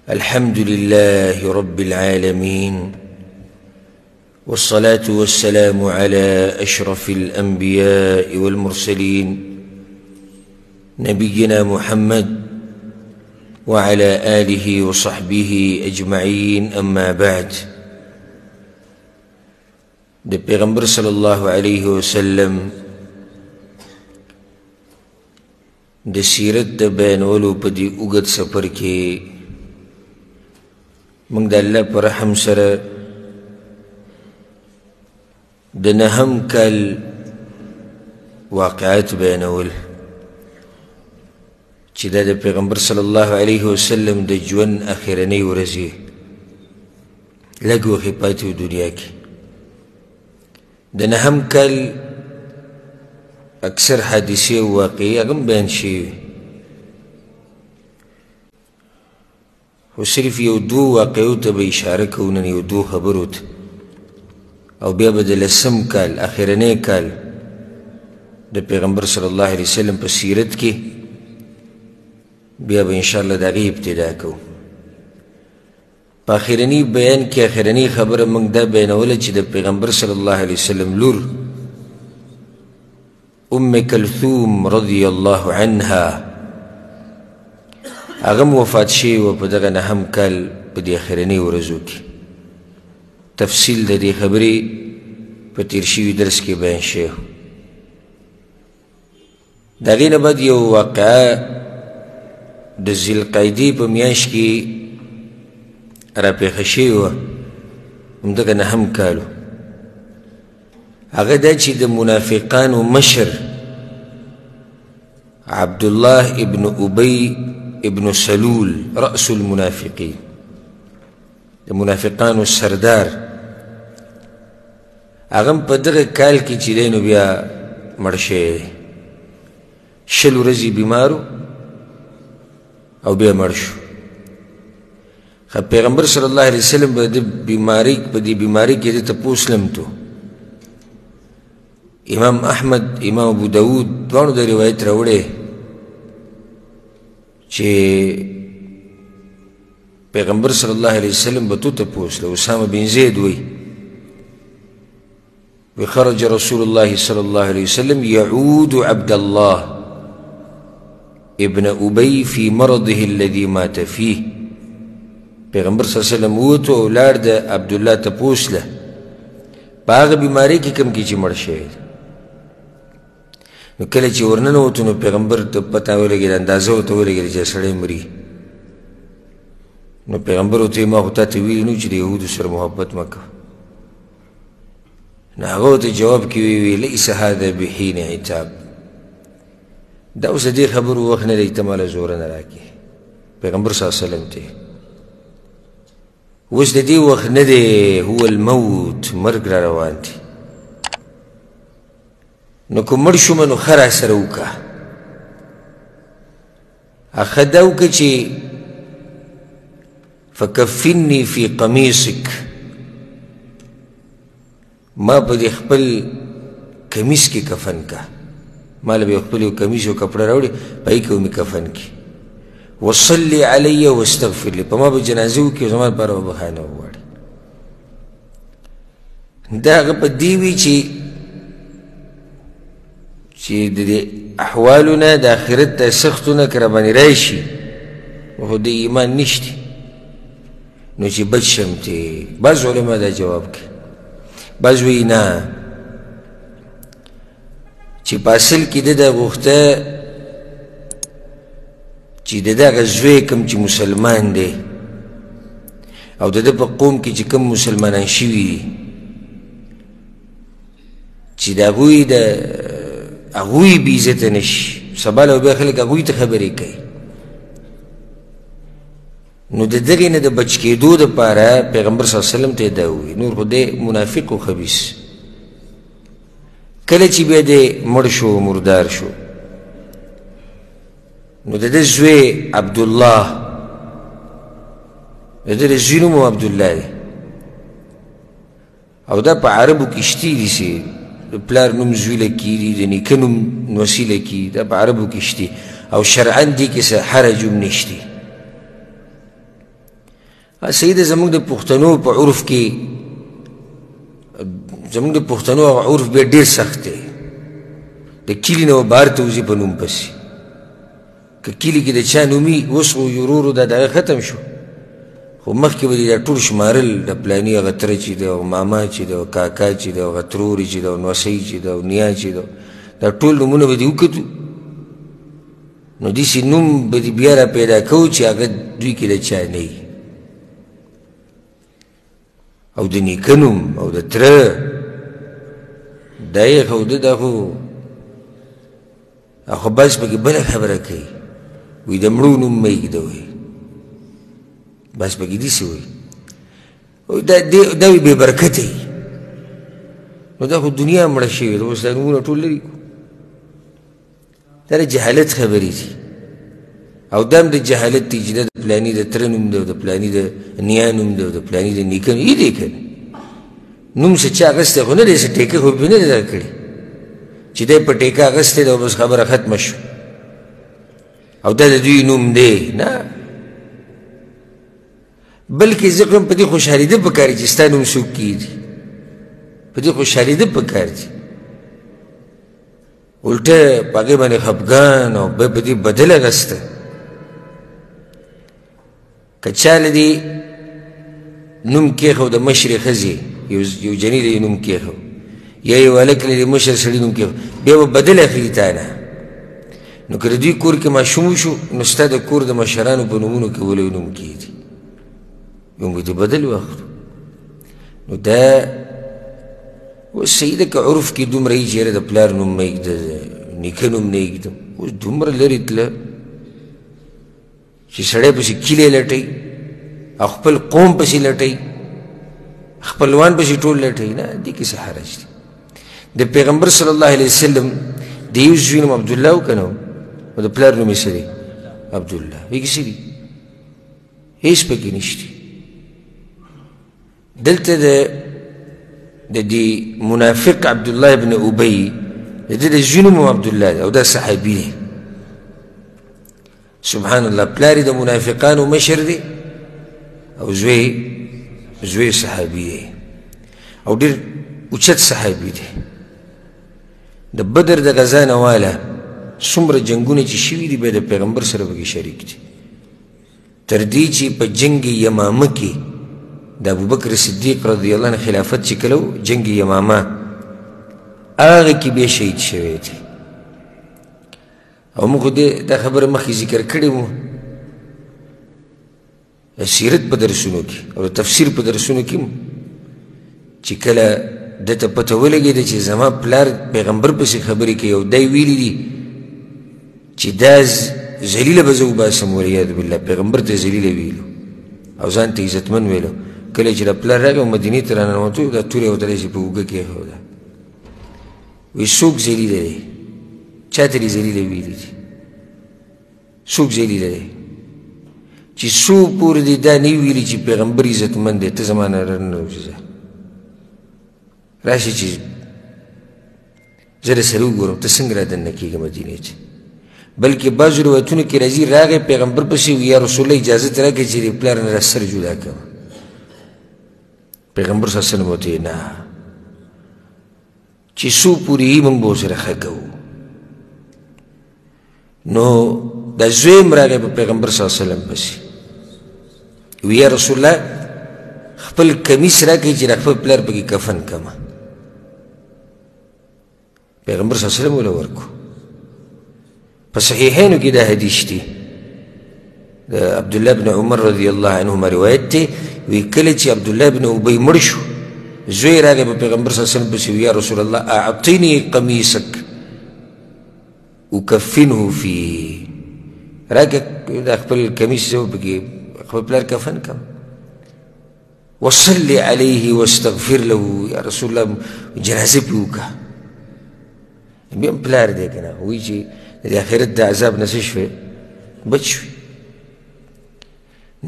الحمد لله رب العالمين، والصلاة والسلام على أشرف الأنبياء والمرسلين نبينا محمد وعلى آله وصحبه أجمعين. أما بعد، د پیغمبر صلی الله علیه وسلم د سیرت د بیانولو په دې اوږد سفر کې موږ د الله په رحم سره د نهم کال واقعات بیانول چې دا د پیغمبر صلی الله علیه وسلم د ژوند اخرنۍ ورځې لږ وخت پاتې و دنیا کې. د نهم کال اکثر حادثې او واقعې هغه هم بیان شوي، خو صرف یو دو واقعو ته به اشاره کوو نن، یو دو خبرو ته، او بیا به د لسم کال اخرنی کال د پیغمبر صلی الله علیه وسلم په سیرت کې بیا به انشاءالله د هغې ابتدا کوو. په اخرني بیان کې اخرني خبره موږ دا بیانوله چې د پیغمبر صلی الله علیه وسلم لور ام کلثوم رضی الله عنها هغه هم وفات شوې وه په دغه نهم کال په دې اخرنۍ ورځو کې. تفصیل د دې خبرې په تیر شوي درس کې بیان شوی. د هغې نه بعد یو واقعه د ذوالقعدې په میاشت کې راپېښه شوې وه، همدغه نهم کال و. هغه دا چې د منافقانو مشر عبدالله ابن ابی ابن سلول رأس المنافقین، د منافقانو سردار، هغه هم په دغه کال کې چې دی نو بیا مړ شوی دی. 20 ورځې بیمارو او بیا مړ شو. پیغمبر صلی الله علیه وسلم په دې بیماری کې د تپوس لمتو. امام احمد، امام ابو داود دواړو د روایت راوړی چې پیغمبر صلی الله علیه وسلم به تو تپوس له اسامه بن زید وی خرج رسول الله صلی الله علیه وسلم يعود عبد الله ابن ابی في مرضه الذي مات فيه. پیغمبر صلی الله علیه وسلم ووتو او لاړ د عبدالله تپوس له په هغه بیمارۍ کې کوم کې چې مړ شوی. نو کله چې ورننوتو نو پیغمبر ته پته ولګېده، اندازه ورته ولګېده چې سړی مري. نو پیغمبر ورته ما خو تا ته ویلي نو چې د یهودو سره محبت مه کوه. نو هغه ورته جواب کې ویې لیس هذا بحین عتاب، دا اوس د دې خبرو وخت نه دی، ته ماله زوره نه راکړې. پیغمبر صلی الله علیه وسلم ته اوس د دې وخت نه دی، هو الموت، مرګ را روان دی. نو که مړ شومه نو ښه راسره وکړه، ښه دا وکړه چې فکفني فی قمیصک، ما په دې خپل کمیس کې کفن که، ما له به خپل یو کمیس او کپړه راوړي په هغې کې مې کفن کړي. وصلی علی واستغفر لی، په ما به جنازه وکړي او زما لپاره به بخښنه وغواړي. دا هغه په دې وي چې د دې احوالو نه د آخرت د سختونه که راباندې راشي خو د ایمان نشته نو چې بچ شم ترې. بعض علما دا جواب کوي، بعض وایي نه، چې په اصل کې ده دا غوښته چې د دغه زوی کوم چې مسلمان دی او د ده په قوم کې چې کوم مسلمانان شوي دي چې د هغوی بې عزته نه شي، سبا له بیا خلک هغوی ته خبرې کوي. نو د دغې نه د بچ کېدو دپاره پیغمبر صلی الله علیه وسلم ته یې دا ووایي. نور خو دی منافق و خبیث. کله چې بیا دی مړ شو، مردار شو، نو د ده زوی عبدالله، د ده د زوی نوم عبدالله دی، او دا په عربو کې شتي دي چې د پلار نوم زوی له کېږي، د نیکه نوم نوسي له کېږي، دا په عربو کې شتي، او شرعا دې کې څه حرج هم نشته. سیده زمونږ د پښتنو په عرف کې زمونږ د پښتنو عرف بیا ډېر سخت دی د کلي نه بهر ته وځي په نوم پسې که کلي کې د چا نومي اوس خو ورورو دا دغه ختم شو خو مخکې به دې دا ټول شمارل د پلاني هغه تره چې دی او ماما چې دی او کاکا چې دی او هغه ترورې چې دی او نوسۍ چې دی او نیا چې دی دا ټول نومونه به دې وکتو نو داسې نوم به دې بیا را پیدا کوو چې هغه دوی کې د چا نه وي او د نیکه نوم او د تره دا یې ښوده دا خو بس پکې بله خبره کوي وایي د مړو نوم مه ایږده بس پکې داسې وایي دا وي بې برکته وي نو دا خو دنیا مړه شوې ده اوس دا نومونه ټول لري دا د جهالت خبرې دي او دا هم د جهالت دی چې دا د پلاني د تره نوم دی او د پلاني د نیا نوم دی او د پلاني د نیکه نوم یې دی که نه نوم څه چا اخیستی خو نه دی څه ټیکه خو پرې نه دی دا کړې چې دی په ټیکه اخیستی دی او بس خبره ختمه شو او دا د دوی نوم دی نه بلکې زه خو هم په دې خوشحالېده پکار دي چې ستا نوم څوک کېږدي په دې خوشحالېده پکار دي الټه په هغې باندې خفګان او بیا په دې بدل اخیسته که چا له دې نوم کېښود د مشرې ښځې یو جنۍ له یې نوم کېښود یا یو هلک له دې مشر سړي نوم کېښود بیا به بدل اخلي تا نه نو که د دوی کور کې ماشوم وشو نو ستا د کور د مشرانو په نومونو کې ولې نوم کېږدي موږ دې بدل واخلو نو دا اوس صحیح ده که عرف کې دومره یي چې یاره د پلار نوم مه ایږده نیکه نوم نه ایږدم اوس دومره لرې تله چې سړی پسې کیلې لټوي او خپل قوم پسې لټوي خپلوان پسې ټول لټوي نه دې کې څه حرج دی د پیغمبر صلی الله علیه وسلم د یو زوی نوم عبدالله و که نه او د پلار نوم یې څه دی عبدالله وایي کې څه دي هېڅ پکې نشته دلته د دې منافق عبدالله ابن ابی د ده د زوی نوم عبدالله دی او دا صحابي دی سبحان الله پلار د منافقانو مشر دی او زوی صحابي دی او ډېر اوچت صحابي دی د بدر د غزا نه واله څومره جنګونه چې شوي دي بیا د پیغمبر سره پکې شریک دي تر دې چې په جنګ یمامه کې د ابوبکر صدیق رضی الله عنه خلافت چې کله و جنګ یمامه هغه کې بیا شهید شوی دی او موږ دا خبره مخکې ذکر کړې وو سیرت په درسونو کې او تفسیر په درسونو کې چې کله دته پته ولګېده چې زما پلار پیغمبر پسې خبرې کوي او دی ویلي دي چې دا ذلیله به زه وباسم والعیاذ بالله پیغمبر ته ذلیله ویلو او ځان ته عزتمن ویلو کله چې د پلار راغی او مدینې ته راننوتو دا تورې ورته چې په اوږه کې ایښوده وایي څوک ذلیله دی چا ته دې ذلیله ویلي دي څوک ذلیله دی چې څو پورې دې دا نه ویلي چې پیغمبر عزتمن دی ته زما نه راننوځه راشي چې زه درسره وګورم ته څنګه رادننه کېږې مدینې ته بلکې بعضو روایتونو کې راځي راغی پیغمبر پسې یا رسول الله اجازت راکړئ چې د پلار نه سر جدا کړم پیغمبر صلی الله علیه وسلم ورته نه چې څو پورې یې موږ به ورسره ښه کوو نو دا زوی هم راغی په پیغمبر صلی الله علیه وسلم پسې وی یا رسول الله خپل کمیس راکړئ چې د خپل پلار پکې کفن کړمه پیغمبر صلی الله علیه وسلم وله ورکو په صحیحینو کې دا حدیث دی د عبدالله بن عمر رضی الله عنهما روایت دی وی کله چې عبدالله بن ابی مړ شو زوی راغی په پیغمبر صلی الله علیه وسلم پسې وی یا رسول الله اعطني قمیصک اکفنه فیه راکړه دا خپل کمیس زه پکې خپل پلار کفن کړم وصل علیه واستغفر له یا رسول الله جنازه پې وکړه بیا هم پلار دی که نه وایي چې د آخرت د عذاب نه څه شوې بچ شوې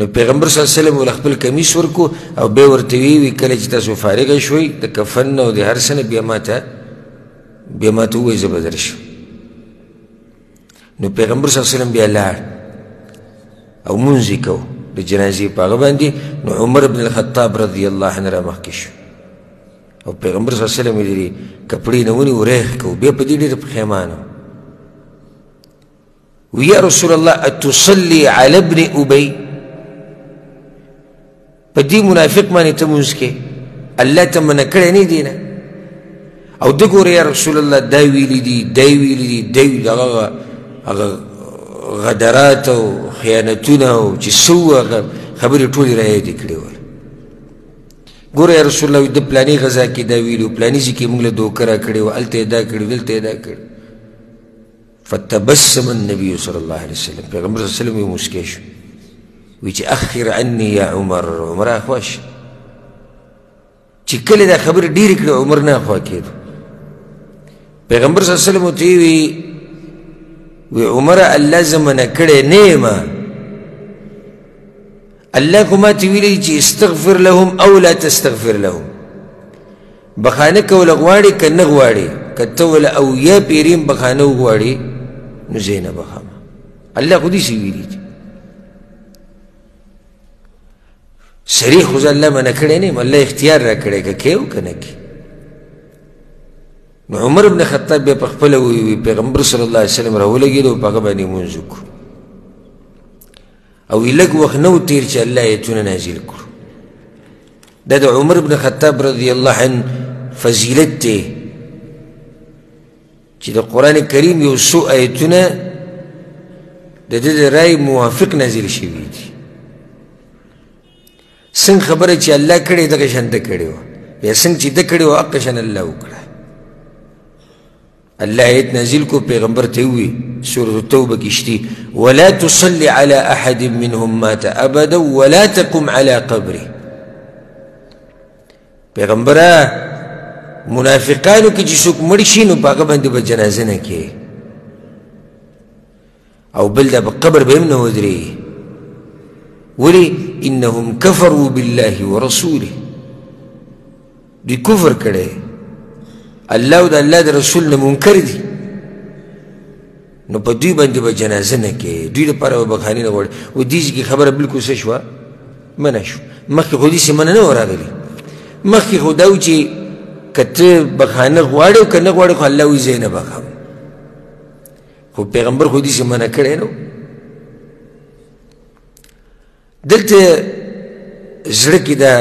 نو پیغمبر صلی الله علیه وسلم ول خپل کمیس ورکو او بیا ورته وی کله چې تاسو فارغه شوئ د کفن نه او د هر څه نه بیا ماته ووایئ زه به درشم نو پیغمبر صلی الله علیه وسلم بیا لاړ او مونځ یې کو د جنازې په هغه باندې. نو عمر بن الخطاب رضی الله عنه را مخکې شو او پیغمبر صلی الله علیه وسلم یې د کپړې نه ونیو ریخ کو بیا په دې ډېر پښیمانه وی یا رسول الله اتصلي على ابن ابي په دې منافق باندې ته مونځ کې الله ته منع کړی نه دی نه او ده ګوره یا رسول الله دا ویلي دي دا ویلي دي هغه غدرات او خیانتونه او چې څه وو هغه خبرې ټولې را یادې کړې ول. ګوره یا رسول الله د پلاني غذا کې دا ویلي پلاني ځای کې موږ له دوکه را کړې وه هلته یې دا کړي دلته یې دا کړي. فتبسم النبي صلی الله علیه وسلم پیغمبر صلی الله علیه وسلم یې مسکی شو وی چې اخر عني یا عمر عمر اخوا شه چې کله دا خبرې ډېرې کړې عمر نه اخوا کېدو. پیغمبر صلی الله علیه وسلم ورته وی عمر الله زه منع کړی نه یم الله خو ماته ویلي چې استغفر لهم او لا تستغفر لهم بخانه کوله غواړې که نه غواړې که ته وله اویا پیریم بخانه وغواړې نو زه یې نه بخمه الله خو داسې ویلي دي صریح خو زه الله منع کړی نه یم الله اختیار را کړی که کې او که نه کې. نو عمر بن خطاب بیا په خپله وی پیغمبر صلی الله علیه وسلم راولګېد او په هغه باندې لمونځ وکړو او لږ وخت نه و تېر چې الله ایتونه نازل کړو. دا د عمر بن خطاب رضی الله عنه فضیلت دی چې د قرآن کریم یو څو ایتونه د ده د رای موافق نازل شوي دي. څنګه خبره چې الله کړې دغه شان ده کړې وه بیا څنګه چې ده کړې وه هغه شان الله وکړه. الله آیت نازل کو پیغمبر ته وی سورة التوبه کې شتي ولا تصلي على احد منهم مات ابدا ولا تقم على قبره. پیغمبره منافقانو کې چې څوک مړ شي نو په هغه باندې به جنازه نه کوې او بل دا په قبر به هم نه ودرېږي. ولې انهم کفروا بالله ورسوله دوی کفر کړی الله او د الله د رسول نه منکر دي نو په دوی باندې به جنازه نه کوې دوی لپاره به بخاني نه غواړي. و دې ځای کې خبره بلکل څه شوه منع شو. مخکې خو داسې منع نه وه راغلې مخکې خو دا و چې که ته بخانه غواړې او که نه غواړې خو الله وایي زه یې نه بخم خو پیغمبر خو داسې منع کړی نه و. دلته زړه کې دا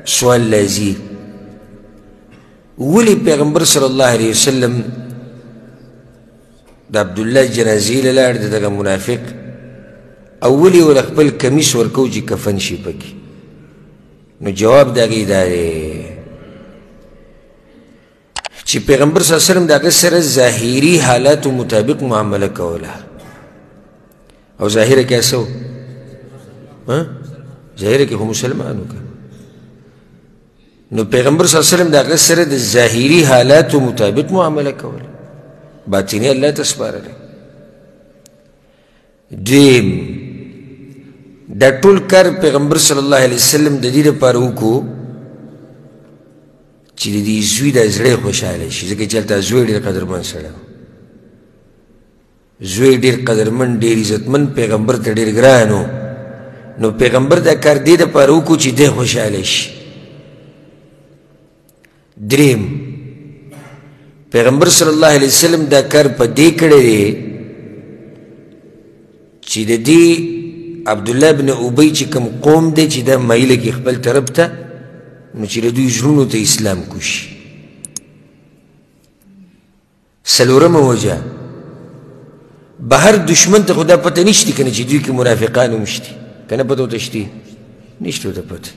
سوال لازي ولې پیغمبر صلی الله علیه وسلم د عبدالله جنازې له لاړ د دغه منافق او ولې ول خپل کمیس ورکو چې کفن شي پکې. نو جواب د هغې دا دی چې پیغمبر صلی الله علیه وسلم د هغه سره ظاهري حالاتو مطابق معامله کوله او ظاهره کې څه و ظاهره کې خو مسلمانو که نو پیغمبر صلی الله علیه وسلم د هغه سره د ظاهري حالاتو مطابق معامله کوله باطني الله ته سپارلی. دویم دا ټول کار پیغمبر صلی الله علیه وسلم د دې لپاره وکړو چې د دې زوی د زړه خوشحاله شي ځکه چې هلته زوی ډېر قدرمن سړی و زوی ډېر قدرمن ډېر عزتمن پیغمبر ته ډېر ګران و نو پیغمبر دا کار دې دپاره وکړو چې دی خوشحاله شي. دریم پیغمبر صلی الله علیه وسلم دا کار په دې کړی دی چې د دې عبدالله بن ابی چې کوم قوم دی چې دا میله کې خپل طرف ته نو چې د دوی زړونو ته اسلام کوشي. څلورمه وجه بهر دشمن ته خو دا پته نشته که نه چې دوی کې منافقان هم شته که نه پته ورته شته نشته ورته پته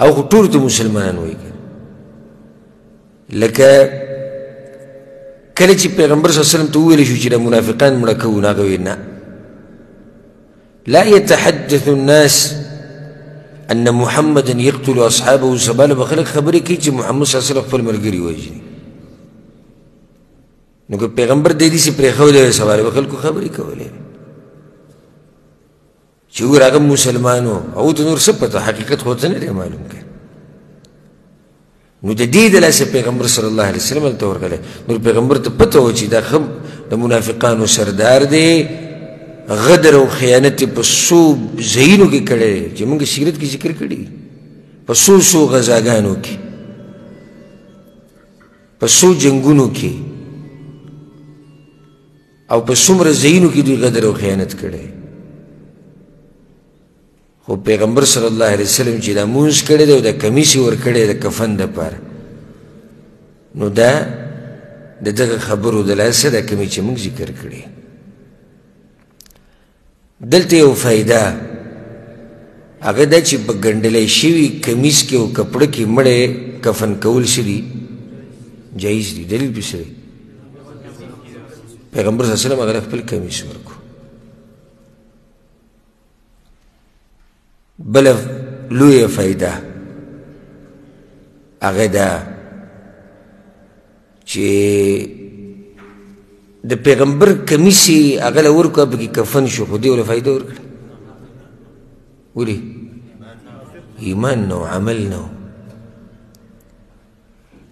او خو ټولو ته مسلمانان وایي لکه کله چې پیغمبر صلی الله علیه وسلم ته وویل شو چې د منافقان مړه کوو نو هغه ویل نه لا يتحدث الناس ان محمدا يقتل اصحابه سبا له به خلک خبرې کوي چې محمد صلی الله علیه وسلم خپل ملګري وژني نو که پیغمبر دی داسې پرېښودی وی سبا له به خلکو خبرې کولې چې وګوره هغه مسلمان و هغو ته نور څه پته حقیقت خو ته نه دی معلوم که نو د دې د لاسه پیغمبر صلی الله علیه وسلم هلته ورغلی نور پیغمبر ته پته و چې دا د منافقانو سردار دی غدر او خیانت په څو ځایونو کې کړی دی چې موږ سیرت کې ذکر کړي په څو غزاګانو کې په څو جنګونو کې او په څومره ځایونو کې دوی غدر او خیانت کړی خو پیغمبر صلی الله علیه وسلم چې دا مونځ کړی دی او دا کمیس یې ورکړی د کفن دپاره نو دا د دغه خبرو د لاسه دا کمی چې موږ ذکر کړي دلته یو فایده هغه دا چې په ګنډلی شوي کمیس کې او کپړه کې مړی کفن کول څه دي جایز دي دلیل پې څه دی پیغمبر صلی الله علیه وسلم هغه خپل کمیس ورکو بله لویه فایده هغه دا چې د پیغمبر کمیس یې هغه له ورکو پکې کفن شو خو دې ورله فایده ورکړه ولې ایمان نه و عمل نه و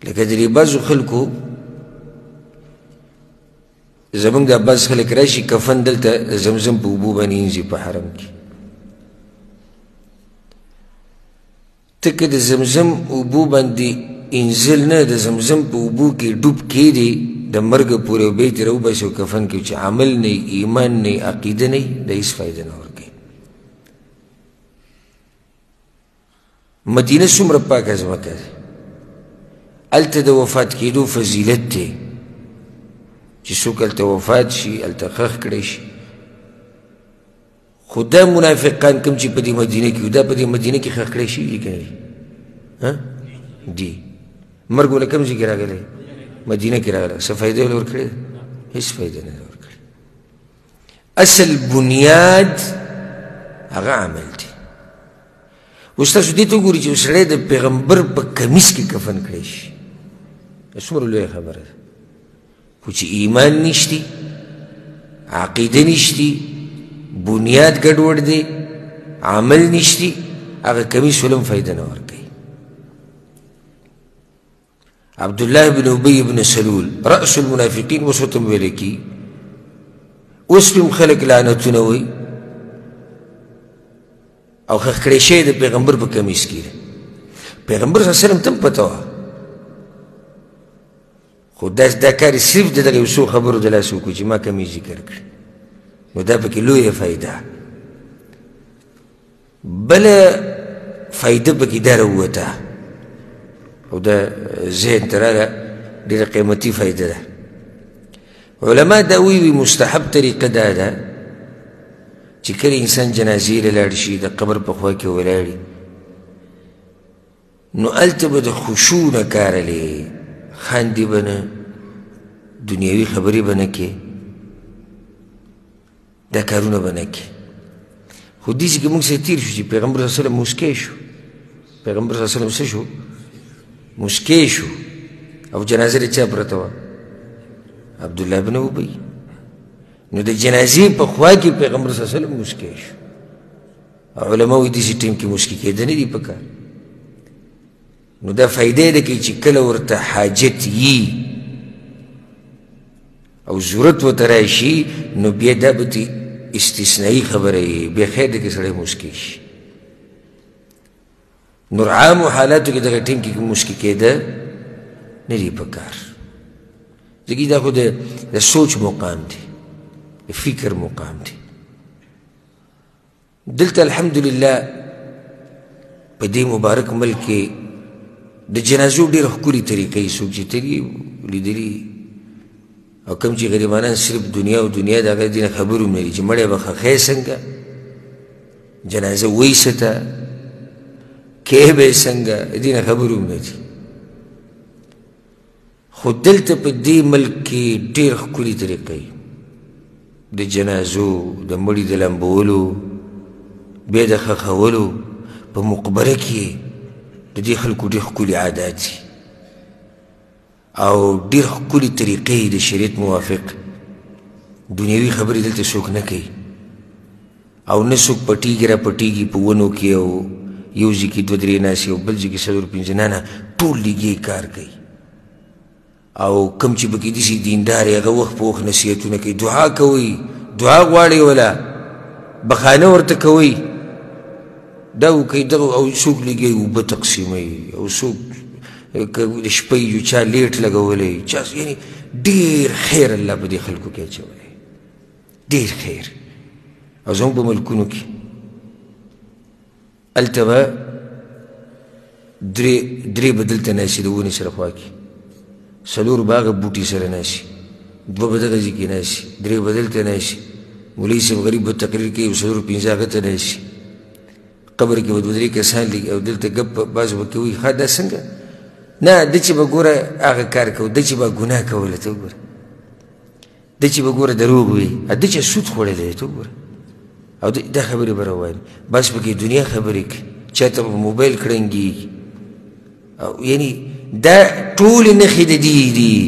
لکه د دې بعضو خلکو زمونږ دا بعض خلک راشي کفن دلته زمزم په اوبو باندې اینځي په حرم کې ته که د زمزم اوبو باندې انزل نه د زمزم په اوبو کې ډوب کېدې د مرګه پورې او بیا یې ترې وباسي او کفن کې چې عمل نه ایمان نه عقیده نه د هېڅ فایده نه ورکوي مدینه څومره پاکه ځمکه ده هلته د وفات کېدو فضیلت دی چې څوک هلته وفات شي هلته ښخ کړی شي خو دا منافقان کوم چې په دې مدینه کې دا په دې مدینه کې ښخ کړی شوي دي که نه دي مرګ له کوم ځای کې راغلی مدینه کې راغلی څه فایده یې ورکړې ده هېڅ فایده نه ده ورکړې اصل بنیاد هغه عمل دی اوس تاسو دې ته وګورئ چې سړی د پیغمبر په کمیس کې کفن کړی شي څومره لویه خبره ده خو چې ایمان نشتی عقیده نشتی بنیاد ګډوډ دی عمل نشتی هغه کمیس ولم فایده نه ورکوي عبدالله بن ابی بن سلول رأس المنافقین اوس ورته ویلی کي اوس پې هم خلک لعنتونه وایي او ښخ کړی شوی د پیغمبر په کمیس کې دی پیغمبر صلی الله علیه وسلم ته هم پته وه خو دا کار یې صرف د دغه یو څو خبرو د لاسه وکړو چې ما کمیس ذکر کړي نو دا پکې لویه فایده بله فایده پکې دا راووته او دا ذهن ته راغله ډېره قیمتي فایده ده علما دا ویوي مستحب طریقه دا ده چې کله انسان جنازې له لاړ شي د قبر په خوا کې ولاړي نو هلته به د خشوع نه کار لې خاندي به نه دنیوي خبرې به نه کې دا کارونه به نه کې خو داسې کې موږ سره تېر شو چې پیغمبر صلی الله علیه وسلم مسکی شو پیغمبر صلی الله علیه وسلم څه شو مسکی شو او جنازه د چا پرته وه عبدالله بن ابی نو د جنازې په خوا کې پیغمبر صلی الله علیه وسلم مسکی شو علما وایي داسې ټیم کې مسکی کېده نه دي په کار نو دا فایده یې ده کوي چې کله ورته حاجت یي او ضرورت ورته راشي نو بیا دا به استثنایي خبره یي بیا خیر ده که سړی مسکی شي نور عامو حالاتو کې دغه ټیم کې مسکی کېده نه دي په کار ځکه دا خو د سوچ مقام دی د فکر مقام دی دلته الحمدلله په دې مبارک ملک کې د جنازو ډېره ښکلې طریقې څوک چې تلي لیدلي او کوم چې غریبانان صرف دنیا او دنیا د هغه دې نه خبر هم نه دي چې مړی به ښخی څنګه جنازه وایي څه ته کې به یې څنګه دې نه خبر هم نه دي خو دلته په دې ملک کې ډېر ښکلې طریقې د جنازو د مړي د لمبولو بیا د ښخولو په مقبره کې د دې خلکو ډېر ښکلي عادات دي او ډېر ښکلي طریقې د شریعت موافق دنیوي خبرې دلته څوک نه کوي او نه څوک پټېږي را پټېږي په ونو کې او یو ځای کې دوه درې ناستې او بل ځای کې څلور پنځه نه ټول لږې کار کوي او کوم چې پکې داسې دیندار یې هغه وخت په وخت نصیحتونه کوي دعا کوئ دعا غواړئ ولا بخانه ورته کوئ دا وکئ دغه او څوک لګي اوبه تقسیموي او څوک د شپې یو چا لیټ لګولی چا یعنی ډېر خیر الله په دې خلکو کې اچولی ډېر خیر او زموږ په ملکونو کې هلته به درې به دلته ناستي د ونې سره خوا کې څلور به هغه بوټي سره ناستي دوه به دغه ځای کې ناستي درې به دلته ناستي مولوي صاحب غریب به تقریر کوي او څلور پنځه هغه ته ناستي قبر کې به دوه درې کسان لږ او دلته ګپ بعض به کوي ښه دا څنګه نه ده چې به ګوره هغه کار کوو ده چې به ګناه کوله ته وګوره ده چې به ګوره دروغ وي ده چې سود خوړلی دی ته وګوره او دا خبرې به روانې بس پکې دنیا خبرې کوي چا ته به موبایل کړنګېږي او یعنی دا ټولې نښې د دې دي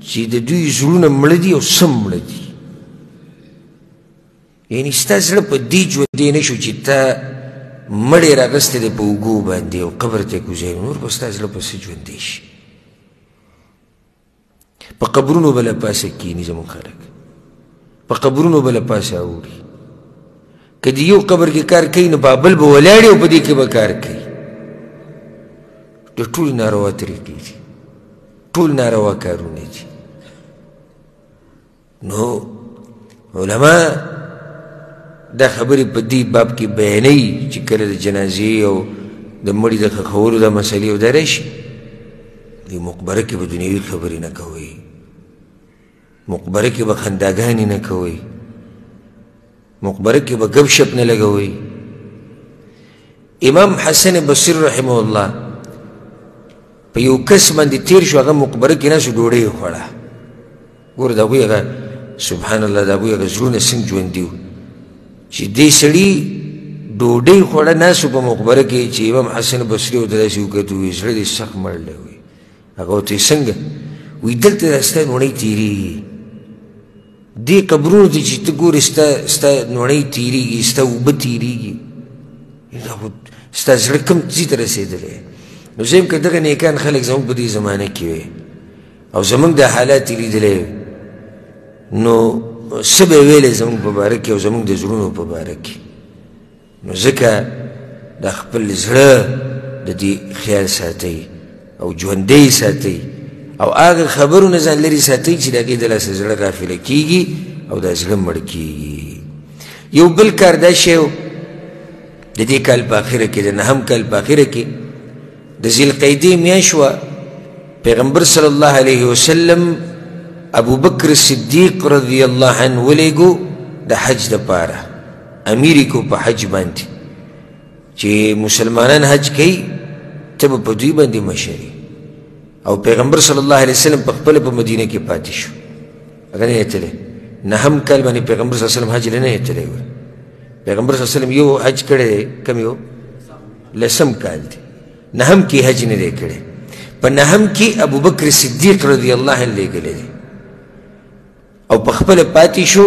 چې د دوی زړونه مړه دي او سم مړه دي یعنی ستا زړه په دې ژوندی نه شو چې تا مړی راغستی دی په اوږو باندې او قبر ته یې کوزوي نور به ستا زړه پسې ژوندی شي په قبرونو به له پاسه کښېني زموږ خلک په قبرونو به له پاسه اوړي که د یو قبر کې کار کوي نو بابل به ولاړې او په دې کې به کار کوي د ټول ناروا طریقې دي ټول ناروا کارونه دي نو علما دا خبرې په دې باب کې بیانوي چې کله د جنازې او د مړي د ښخولو دا مسلې او دا راشي دې مقبره کې به دنیوي خبرې نه کوئ مقبره کې به خنداګانې نه کوئ مقبره کې به ګپ شپ نه لګوئ امام حسن بصري رحمه الله په یو کس باندې تیر شو هغه مقبره کې ناست ډوډۍ یې خوړه ګوره د هغوی هغه سبحان الله د هغوی هغه زړونه څنګه ژوندي وو چې دې سړي ډوډۍ خوړه ناست په مقبره کې چې امام حسن بصري ورته داسې وکتو وایي زړه دې سخت مړلی وایي هغه ورته یې څنګه وایي دلته دا ستا نوڼۍ تېرېږي دې قبرونو ته چې ته ګورې ستا نوڼۍ تېرېږي ستا اوبه تېرېږي ستا زړه کوم ځای ته رسېدلی نو زه یم که دغه نیکان خلک زموږ په دې زمانه کې وی او زموږ دا حالات یې لیدلی نو څه به یې ویلی زموږ په باره کې او زموږ د زړونو په باره کې نو ځکه دا خپل زړه د دې خیال ساتئ او ژوندی ساتئ او هغه خبرونه ځان لرې ساتئ چې د هغې د لاسه زړه غافله کېږي او دا زړه مړ کېږي یو بل کار دا شی و د دې کال په اخره کې د نهم کال په اخره کې د ذیالقعدې میاشت وه پیغمبر صلی الله علیه وسلم ابو بکر صدیق رضی الله عنه ولیږو د حج دپاره امیر یې کو په حج باندې چې مسلمانان حج کوي ته به په دوی باندې مشري او پیغمبر صلی الله علیه وسلم په خپله په مدینه کې پاتې شو هغه نه یې تللی نهم کال باندې پیغمبر صلی الله علیه وسلم حج له نه یې تللی پیغمبر صلی الله علیه وسلم یو حج کړی دی کم یو لسم کال دی نهم کې حج نه دی کړی په نهم کې ابوبکر صدیق رضی الله عنه لیږلی دی او په خپله پاتې شو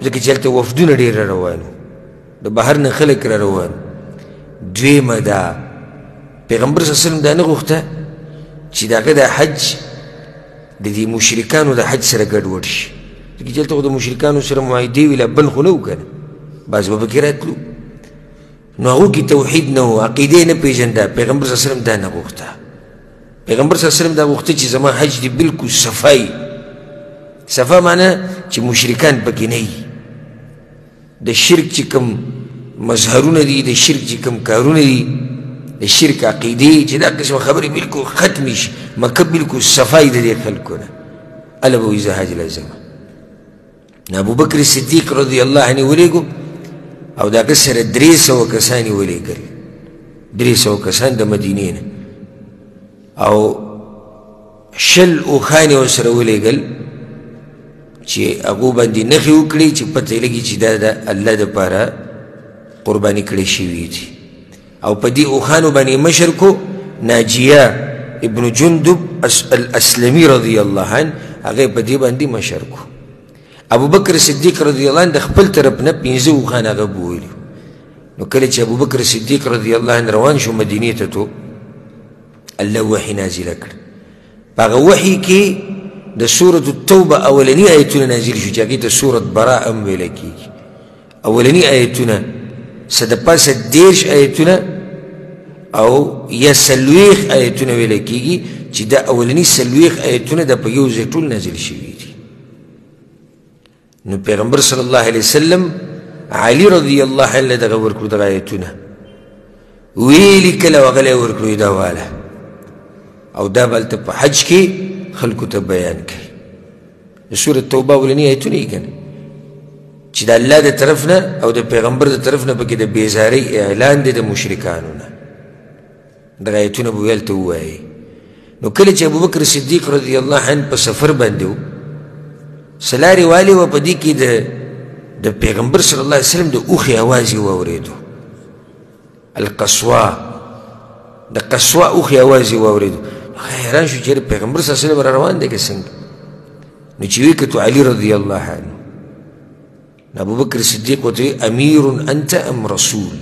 ځکه چې هلته وفدونه ډېر را روان وو د بهر نه خلک را روان دویمه دا پیغمبر صلی الله علیه وسلم دا نه غوښته چې د هغه د حج د دې مشرکانو د حج سره ګډوډ شي ځکه چې هلته خو د مشرکانو سره معاهدې وي لا بند خو نه وو که نه بعض به پکې راتلو نو هغو کې توحید نه و عقیدې نه پېژنده پیغمبر صلی الله علیه وسلم دا نه غوښته پیغمبر صلی الله علیه وسلم دا غوښته چې زما حج دې بلکل صفا وي صفا معنی چې مشرکان پکې نه وي د شرک چې کوم مظهرونه دي د شرک چې کوم کارونه دي د شرک عقیدې چې دا قسمه خبرې بلکل ختمې شي مکه بلکل صفا وي د دې خلکو نه هله به وایي زه حج له ځمه نو ابوبکر صدیق رضی الله عنه ولیږو او د هغه سره 300 کسان یې ولیږل 300 کسان د مدینې نه او 100 اوښان یې ورسره ولیږل چې هغو باندې نښې وکړي چې پته یې لګي چې دا د الله دپاره قرباني کړی شوي دي او په دې اوښانو باندې مشر کو ناجیه ابن جندب الاسلمي رضی الله عنه هغه په دې باندې مشر کو ابو بکر صدیق رضی الله عنه د خپل طرف نه 15 اوښان هغه بوولي نو کله چې ابو بکر صدیق رضی الله عنه روان شو مدینې ته تو الله وحی نازله کړ په هغه وحی کې د سورة التوبه اولنی آیتونه نازل شو چې هغې ته سورة براء هم ویله کېږي اولنی آیتونه څه د پاسه 10 آیتونه او یا 40 آیتونه ویل کېږي چې دا اولني 40 آیتونه د په یو ځای ټول نازل شوي دي. نو پیغمبر صلی الله علیه وسلم علي رضی الله عنه دغه ورکړو دغه آیتونه ویلي کله وغلی ورکړو دا واله او دا به هلته په حج کې خلکو ته بیان کوي. د سورة توبه اولني آیتونه یې که نه چې د الله د طرف نه او د پیغمبر د طرف نه پکې د بیزارۍ اعلان دی د مشرکانو نه. دغه آیتونه به ویل ته ووایي. نو کله چې ابوبکر صدیق رضی الله عنه په سفر باندې و څه لارې والې وه په دې کې د پیغمبر صلی الله علیه وسلم د اوښې اواز یې واورېدو. القصوا د قصوا اوښې اواز یې واورېدو. حیران شو چې پیغمبر صلی الله علیه وسلم را روان دی که څنګه. نو چې ویې کتو علي رضی الله عنه ابوبکر صدیق ورته وی امیر انت ام رسول،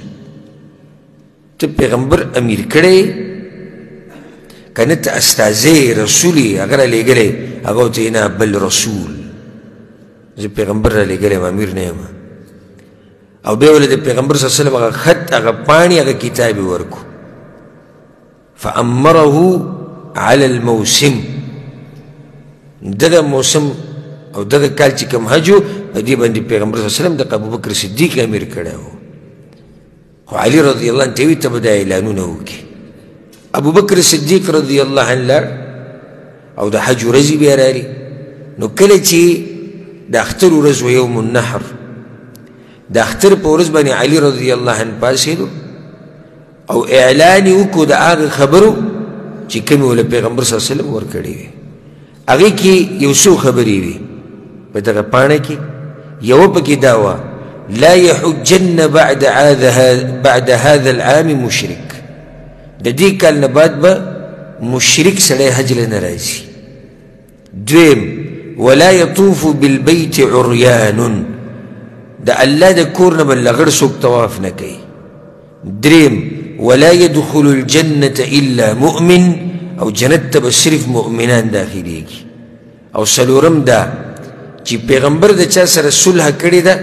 ته پیغمبر امیر کړی که نه ته استازی رسول یې هغه را لېږلی هغه ورته نه بل رسول، زه پیغمبر را لېږلی یم امیر نه یم. او بیا ولې د پیغمبر صلی الله علیه وسلم هغه خط هغه پاڼې هغه کتاب یې ورکو. فامره على الموسم، دغه موسم او دغه کال چې کوم حج و په دې باندې پیغمبر صلی الله علیه وسلم د ابوبکر صدیق امیر کړی و. خو علي رضی الله عنه ته ویل ته به دا اعلانونه وکړي. ابوبکر صدیق رضی الله عنه لاړ او د حج ورځې بیا راغلي. نو کله چې د اختر ورځ و یوم النحر، د اختر په ورځ باندې علي رضی الله عنه پاڅېدو او اعلان یې وکړو د هغه خبرو چې کومې ول پیغمبر صلی الله علیه وسلم ورکړې وې. هغې کې یو څو خبرې وې په دغه پاڼه کې. یوه پکې دا وه لا يحجن بعد هذا العام مشرک، د دې کال نه بعد به مشرک سړی حج له نه راځي. دویم ولا يطوف بالبيت عريان، د الله د کور نه به لغړ څوک طواف نه کوي. دریم ولا يدخل الجنة إلا مؤمن، او جنت ته به صرف مؤمنان داخلیږي. او څلورم دا چې پیغمبر د چا سره صلح کړې ده،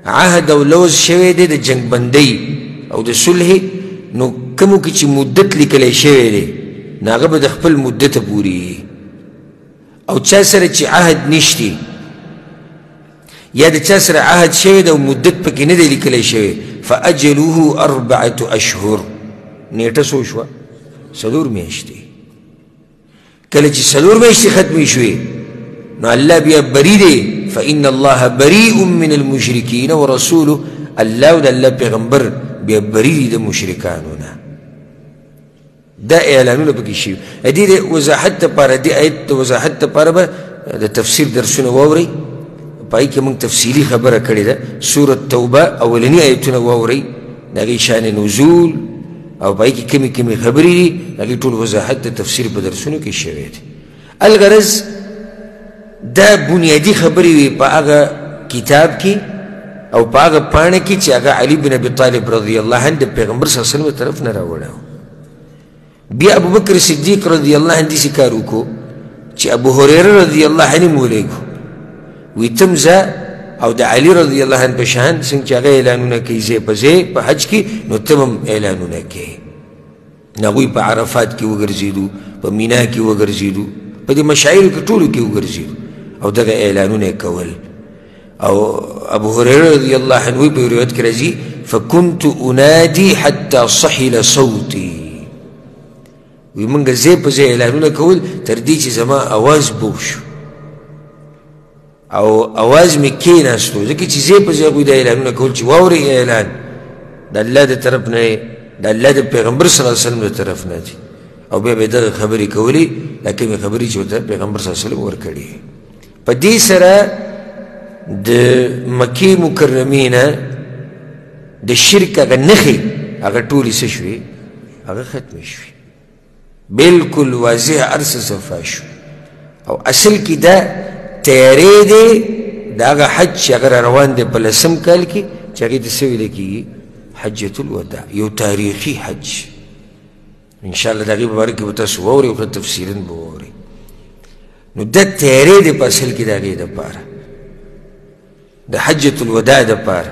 عهد او لوز شوی دی د جنگ بندۍ او د صلح، نو کومو کې چې مدت لیکلی شوی دی نو هغه به د خپل مدته پورې. او چا سره چې عهد نشتی یا د چا سره عهد شوی دی او مدت پکې نه دی لیکلی شوی فاجلوه 4 اشهر، نیټه څو شوه؟ 4 میاشتې. کله چې 4 میاشتې ختمې شوې نو الله بیا بری دی. فإن الله بريء من المشركين ورسوله، الله او د الله پیغمبر بیا بری دی د مشرکانو نه. دا اعلانونه پکې شوي. د دې د وضاحت دپاره دې آیت د وضاحت دپاره به د تفسیر درسونه واورئ. په هغې کې موږ تفصیلي خبره کړې ده. سورة توبه اولني آیتونه واورئ، د هغې شان نزول او په هغې کې کمې کمې خبرې دي، د هغې ټول وضاحت د تفسیر په درسونو کې شوی دی. الغرض دا بنیادي خبرې وي په هغه کتاب کې او په هغه پاڼه کې چې هغه علي بن ابي طالب رضی الله عنه د پیغمبر صلی الله علیه وسلم طرف نه راوړی. بیا ابوبکر صدیق رضی الله عنه داسې کار وکړو چې ابو هریره رضی الله عنه م ولیږو، وی تم ځه او د علي رضی الله عنه په شان څنګه چې هغه اعلانونه کوي ځای په ځای په حج کې، نو ته هم اعلانونه کوي. هغوی په عرفات کې وګرځېدو، په مینا کې وګرځېدو، په دې مشاعرو کې ټولو کې وګرځېدو او دغه اعلانونه یې کول. او ابو هریره رضی الله عنه وی په روایت کې راځي فكنت انادي حتى صحل صوتي، وی موږ ځای په ځای اعلانونه کول تر دې چې زما اواز بوغ شو او اواز مې کېناستو، ځکه چې ځای په ځای هغوی دا اعلانونه کول چې واورئ اعلان د الله د طرف نه د الله د پیغمبر صلی الله علیه وسلم د طرف نه دي. او بیا به دغه خبرې کولې، دا کومې خبرې چې ورته پیغمبر صلی الله علیه وسلم ورکړي. په دې سره د مکې مکرمې نه د شرک هغه نښې هغه ټولې څه شوې؟ هغه ختمې شوې، بلکل واضح هر څه صفا شو. او اصل کې دا تیارې دی د هغه حج چې هغه را روان دی په 10م کال کې چې هغې ته څه ویلی کېږي؟ حجة الوداع، یو تاریخي حج. انشاءالله د هغې په باره کې به تاسو واورئ او ښه تفصیلا به واورئ. نو دا تیارې دی په اصل کې د هغې دپاره. د حجة الوداع دپاره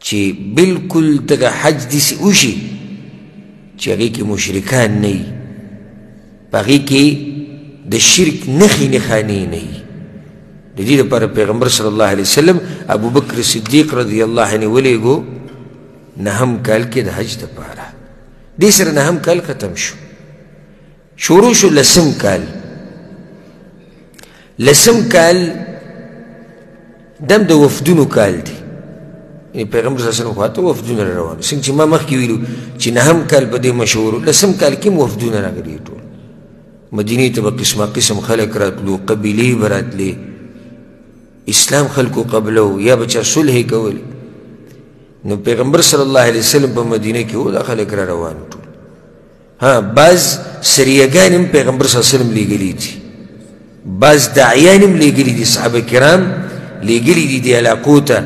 چې بالکل دغه حج داسې وشي چې هغې کې مشرکان نه وي په هغې کې د شرک نښې نښانې نه وي د دې لپاره پیغمبر صلی الله علیه وسلم ابوبکر صدیق رضی الله عنه ولیږو 9 کال کې د حج دپاره دې سره 9 کال ختم شو شروع شو 10 کال 10 کال دم د وفدونو کال دی یعنی پیغمبر صلی الله علیه وسلم خواته وفدونه روان څنګه چې ما مخکې ویلو چې 9 کال په دې مشهور 10 کال کې وفدونه راغلي ټول مدینې ته به قسمه قسم خلک راتلو قبیلې به راتلې اسلام خلکو قبلو یا به چا صلح کولې نو پیغمبر صلی الله علیه وسلم په مدینه کې و دا خلک را روان ټول ها بعض سریهګان هم پیغمبر صلی الله علیه وسلم لیږلي دي بعض داعیان هم لیږلي دي صحابه کرام لیږلي دي دې علاقو ته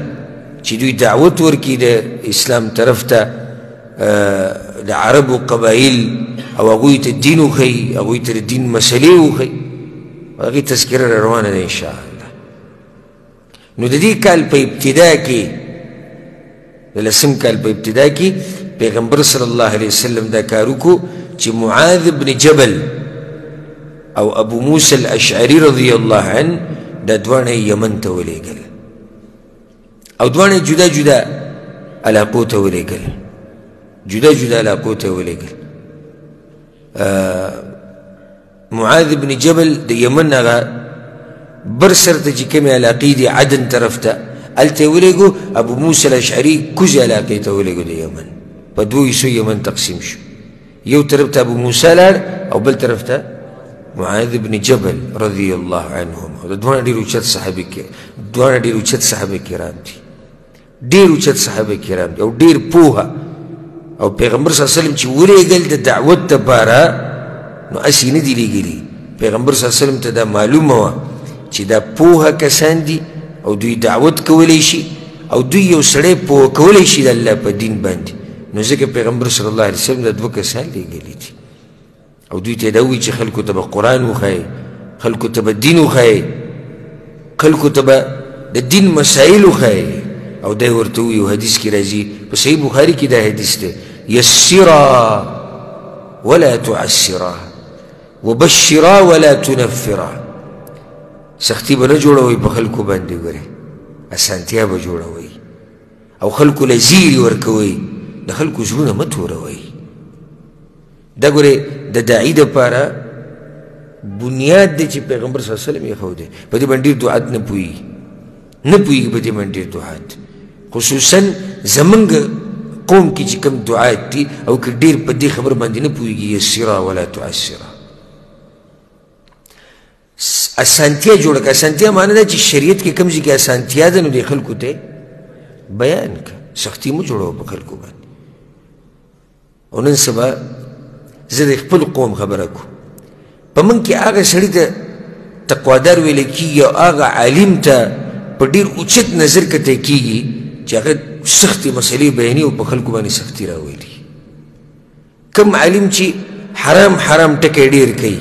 چې دوی دعوت ورکړي د اسلام طرف ته د عربو قبایل او هغوی ته دین وښیي هغوی ته د دین مسلې وښیي هغې تذکره را روانه ده انشاءالله نو د دې کال په ابتدا کې د 10 کال په ابتدا کې پیغمبر صلی الله علیه وسلم دا کار وکړو چې معاذ بن جبل او ابو موسی الاشعري رضی الله عنه دا دواړه یمن ته ولېږل او دواړه جدا جدا علاقو ته ولېږل جدا جدا علاقو ته ولېږل معاذ بن جبل د یمن هغه بر سر ته چې کومې علاقې دي عدن طرف ته هلته یې ولېږو ابو موسی الاشعري کوزې علاقې ته ولېږو د یمن په 2 حصو یمن تقسیم شو یو طرف ته ابو موسی لاړ او بل طرف ته معاذ بن جبل رضی الله عنهم دا دواړه ډېر اوچت صحابه کرام دي ډېر اوچت صحابه کرام دي او ډېر پوهه او پیغمبر صلی الله علیه وسلم چې ولېږل د دعوت دپاره نو هسې نه دي لېږلي پیغمبر صلی الله علیه وسلم ته دا معلومه وه چې دا پوهه کسان دي او دوی دعوت کولی شي او دوی یو سړی پوه کولی شي د الله په دین باندې نو ځکه پیغمبر صلی الله علیه وسلم دا 2 کسان لېږلي دي او دوی ته دا وایي چې خلکو ته به قرآن وښایي خلکو ته به دین وښایي خلکو ته به د دین مسایل وښایي او دی ورته وایي حدیث کې راځي په صحیح بخاري کې دا حدیث دی یسرا ولا تعسرا وبشرا ولا تنفرا سختی به نه جوړوئ په خلکو باندې ګورئ اسانتیا به جوړوئ او خلکو له زیري ورکوئ د خلکو زړونه مه توروئ دا ګورئ د داعي دپاره بنیاد دی چې پیغمبر صلی الله علیه وسلم یې ښودی په دې باندې ډېر دعات نه پوهېږي په دې باندې ډېر دعات خصوصا زمونږ قوم کې چې کوم دعات دي او که ډېر په دې خبر باندې نه پوهېږي یسرا ولا تعسرا اسانتیا جوړه که اسانتیا معنی ده چې شریعت کې کوم ځای کې اسانتیا ده نو دې خلکو ته بیان که سختي مه جوړوه په خلکو باندې او نن سبا زه د خپل قوم خبره کوم په موږ کې هغه سړي ته تقوادار ویلی کېږي او هغه عالم ته په ډېر اوچت نظر کتی کېږي چې هغه سختې مسلې بیاني او په خلکو باندې سختي راولي کوم عالم چې حرام حرام ټکی ډېر کوي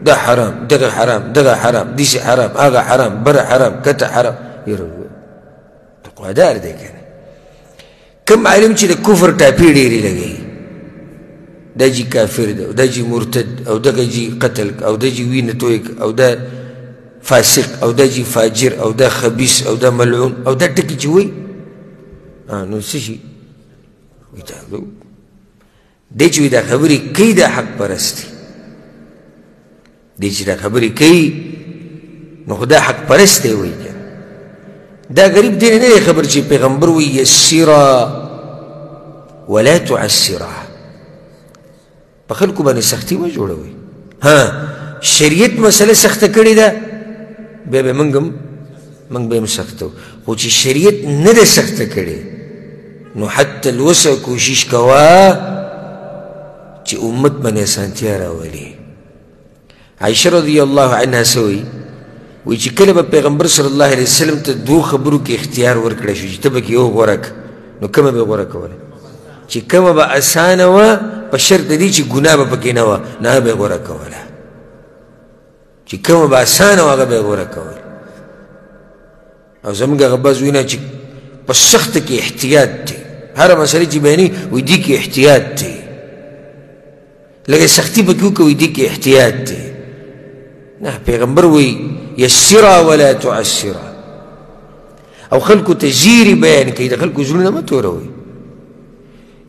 دا حرام دغه حرام دغه حرام داسې حرام هغه حرام بره حرام کته حرام تقوادار دی که نه کوم عالم چې د کفر ټاپې ډېرې لګوي دا جی کافر ده او دا جی مرتد او دغه جی قتل او دا جی وینه توی او دا فاسق او دا جی فاجر او دا خبیث او دا ملعون او دا ټکي چې وایي نو څه شي دی چې دا خبرې کوي دا حق پرست دی دی چې دا خبرې کوي نو خو دا حق پرست دی وایي دا غریب دی نه دی خبر چې پیغمبر وایي یسرا ولا تعسرا په خلکو باندې سختي مه جوړوئ شریعت مسله سخته کړې ده بیا به موږ به هم سختو خو چې شریعت نه ده سخته کړې نو حتی الوسع کوشش کوه چې امت باندې اسانتیا راولي عایشه رضی الله عنها څه وایي چې کله به پیغمبر صلی الله علیه وسلم ته 2 خبرو کې اختیار ورکړی شو چې ته به کې یو غوره کړه نو کومه به غوره کوله چې کومه به اسانه وه په شرط دی چې ګناه به پکې نه وه نه هغه به یې غوره کوله چې کومه به اسانه وه هغه به یې غوره کوله او زمونږ هغه بعض وینا چې په سخته کې احتیاط دی هره مسله چې بیانوي وایي دې کې احتیاط دی لکه سختي پکې وکړه وایي دې کې احتیاط دی نه پیغمبر وایي یسرا ولا تعسرا او خلکو ته زیری بیان کوي د خلکو زړونه مه توروئ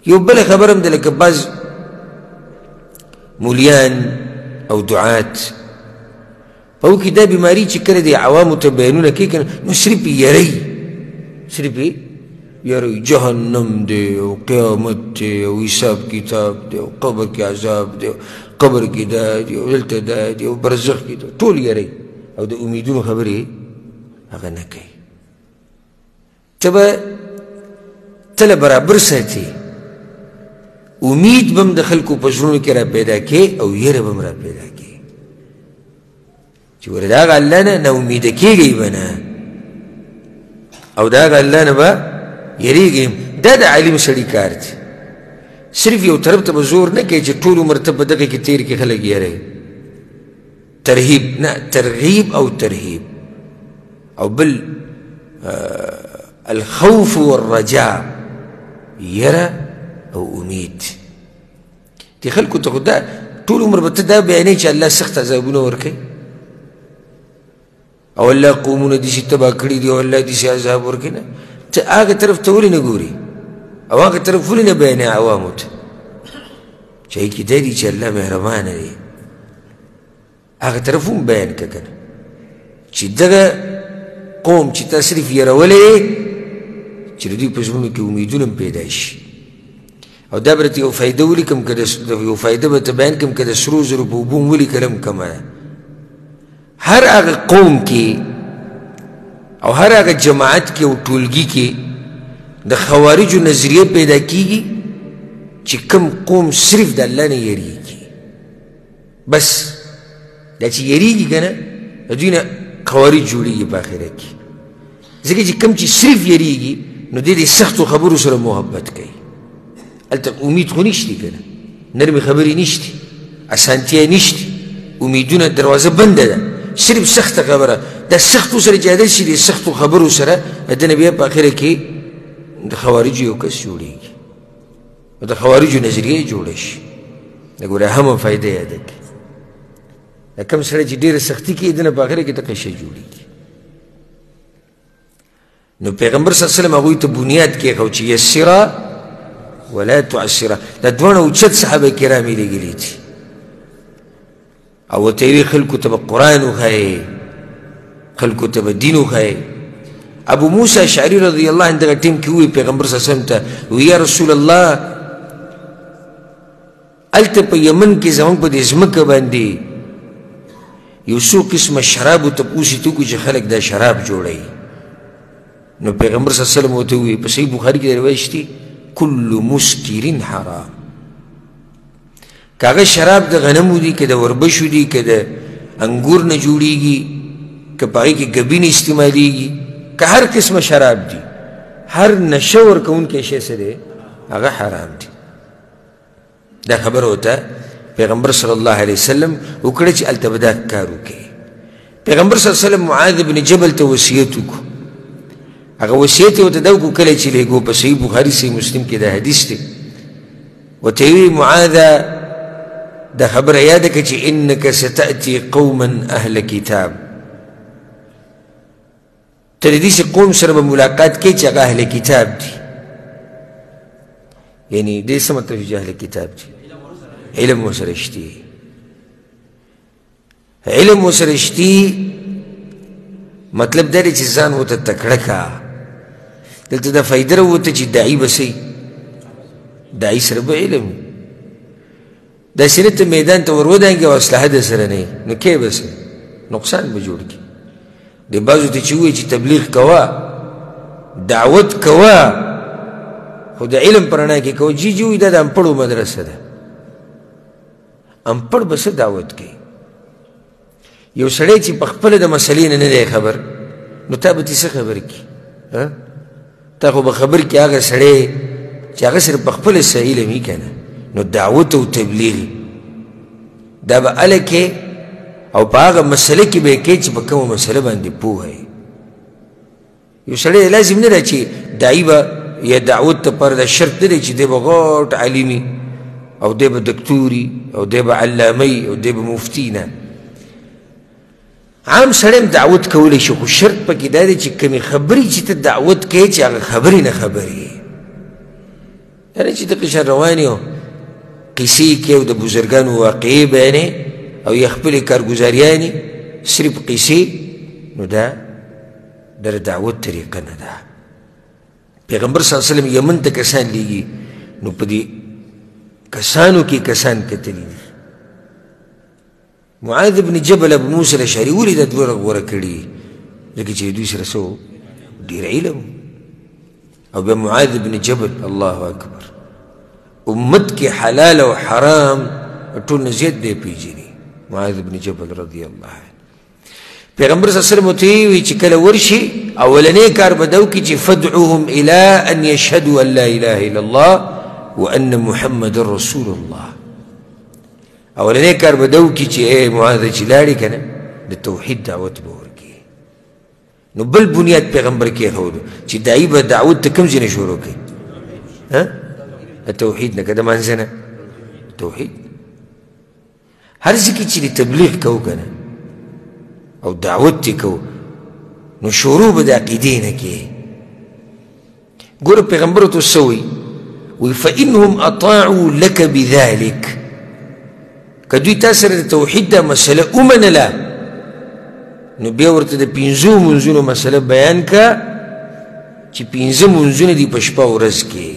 یو بله خبره هم ده لکه بعض مولیان او دعات په هغو کې دا بیماري چې کله د عوامو ته بیانونه کوي که نو صرف یې یری صرف یې یری جهنم دی او قیامت دی او حساب کتاب دی او قبر کې عذاب دی قبر کې دا دی او دلته دا دی او برزخ کې دا ټول یری او د امیدونو خبرې هغه نه کوي ته به تله برابر ساتي امید به هم د خلکو په زړونو کې را پیدا کې او یره به هم را پیدا کې چې ولې د هغه الله نه ناامیده کېږئ به نه او د هغه الله نه به یریږئ دا د عالم سړي کار دی صرف یو طرف ته به زور نه کوي چې ټول عمر ته په دغه کې تېر کړي خلک یری ترهیب نه ترغیب او ترهیب او بل الخوف والرجاء یره او امید دې خلکو ته خو دا ټول عمر به ته دا بیانوي چې الله سخت عذابونه ورکوي او الله قومونه داسې تباه کړي دي او الله داسې عذاب ورکوي نه ته هغه طرف ته ولې نه ګوري او هغه طرف ولې نه بیانوي عوامو ته چې هغې کې دا دي چې الله مهربانه دی هغه طرف هم بیان که که نه چې دغه قوم چې تا صرف یرولی چې د دوی په زړونو کې امیدونه هم پیدا شي او دا به ته یو فایده ولیکم که یو فایده به ته بیان کړم که د سرو زرو په اوبو هم ولیکلم کمه ده هر هغه قوم کې او هر هغه جماعت کې او ټولګي کې د خوارجو نظریه پیدا کیږي چې کم قوم صرف د الله نه یریږي بس دا چې یریږي که نه د دوی نه خوارج جوړېږي په آخره کې ځکه چې کم چې صرف یریږي نو دې د سختو خبرو سره محبت کوي هلته امید خو نشتی که نه نرمې خبرې نشتي اسانتیا نشتي امیدونه دروازه بنده ده صرف سخته خبره د سختو سره چې عادت شي د سختو خبرو سره د نه بیا په آخره کې د خوارجو یو کس جوړېږي او د خوارجو نظریه جوړه شي د ګوره اهمه فایده یاده کړي د کوم سړی چې ډېره سختي کوي د نه په آخره کې دغه شی جوړېږي نو پیغمبر صلی الله علیه وسلم هغوی ته بنیاد کېښود چې یسره ولا تعسره دا دواړه اوچت صحابه کرام یې لېږلي دي او ورته یې خلکو ته به قرآن وښایې خلکو ته به دین وښایې ابو موسی اشعري رضی الله عنه دغه ټیم کې ووایي پیغمبر صلی الله علیه وسلم ته وی یا رسول الله هلته په یمن کې زموږ په دې ځمکه باندې یو څو قسمه شرابو تپوس یې ته وکړو چې خلک دا شراب جوړوي نو پیغمبر صلی الله علیه وسلم ورته ووایي په صحیح بخاري کې روایت شته کل مسکر حرام که هغه شراب د غنمو دي که د وربشو دي که د انګور نه جوړېږي که په هغې کې ګبین استعمالیږي که هر قسمه شراب دي هر نشه ورکوونکی شی څه دی هغه حرام دي دا خبره ورته پیغمبر صلی الله علیه وسلم وکړه چې هلته به دا کار وکړي پیغمبر صلی الله علیه وسلم معاذ بن جبل ته وصیت وکړو هغه وصیت یې ورته دا وکړو کله چې لېږو په صحیح بخاري صحیح مسلم کې دا حدیث دی ورته یې ویې معاذه دا خبره یاده که چې انک ستأتي قوما اهل کتاب ته د داسې قوم سره به ملاقات کوې چې هغه اهل کتاب دي یعنې دې څه مطلب چې اهل کتاب دي علم ورسره شتي علم ورسره شتي مطلب دا دی چې ځان ورته تکړه کا دلته دا فایده راووته چې داعي به څه داعي سره به علم داسې نه ته میدان ته ور ودانګې او اسلحه د سره نه نو کې به څه نقصان به جوړ کړي د بعضو ته چې ووایي چې تبلیغ کوه دعوت کوه خو د علم په رڼا کې کوه جي وایي دا د انپړو مدرسه ده انپړ به څه دعوت کوي یو سړی چې په خپله د مسلې نه دی خبر نو تا به تې څه خبر کړي تا خو به خبر کړي هغه سړی چې هغه سره په خپله څه علم وي که نه نو دعوت او تبلیغ دا به هله کې او په هغه مسله کې به یې کوې چې په کومه مسله باندې پوهه یو سړی لازم نه ده چې داعي به یا دعوت دپاره دا شرط نه دی چې دی به غټ عالمي او دی به دکتوري او دی به علامي او دی به مفتي نه. عام سړی هم دعوت کولی شي خو شرط پکې دا دی چې کمې خبرې چې ته دعوت کوې چې هغه خبرې نه خبرې یعنې چې ته قشر روان یې او قیسې کوې او د بزرګانو واقعې بیانې او یا خپلې کارګزاریانې صرف قیسې نو دا د دعوت طریقه نه ده. پیغمبر صلی الله علیه وسلم یمن ته کسان لیږي نو په دې کسانو کې کسان کتلي دي. معاذ بن جبل ابو موسی الاشعري ولې دا دوه غوره کړي ځکه چې دوی سره څه ډېر علم او بیا معاذ بن جبل الله اکبر امت کې حلال او حرام ټول نه زیات دی پیژني معاذ بن جبل رضی الله عنه. پیغمبر صلی الله علیه وسلم ورته وی چې کله ورشي اولنی کار به دا وکړي چې فدعوهم الى ان يشهدوا ان لا اله الا الله وان محمد رسول الله. اولنی کار به دا وکړي چې ای معاذ چې لاړې که نه د توحید دعوت به ورکړي. نو بل بنیاد پیغمبر کېښودو چې داعي به دعوت ته کوم ځای نه شروع کړي د توحید نه که د مانځه نه توحید. هر ځای کې چې د تبلیغ کوو که نه او دعوت تی کو نو شروع به د عقیدې نه کې. ګوره پیغمبر ورته څه وی فانهم اطاعوا لك بذلك که دوی تا سره د توحید دا مسله ومنله نو بیا ورته د پنځو منځونو مسله بیان که چې پنځه منځونه دي په شپه ورځ کې.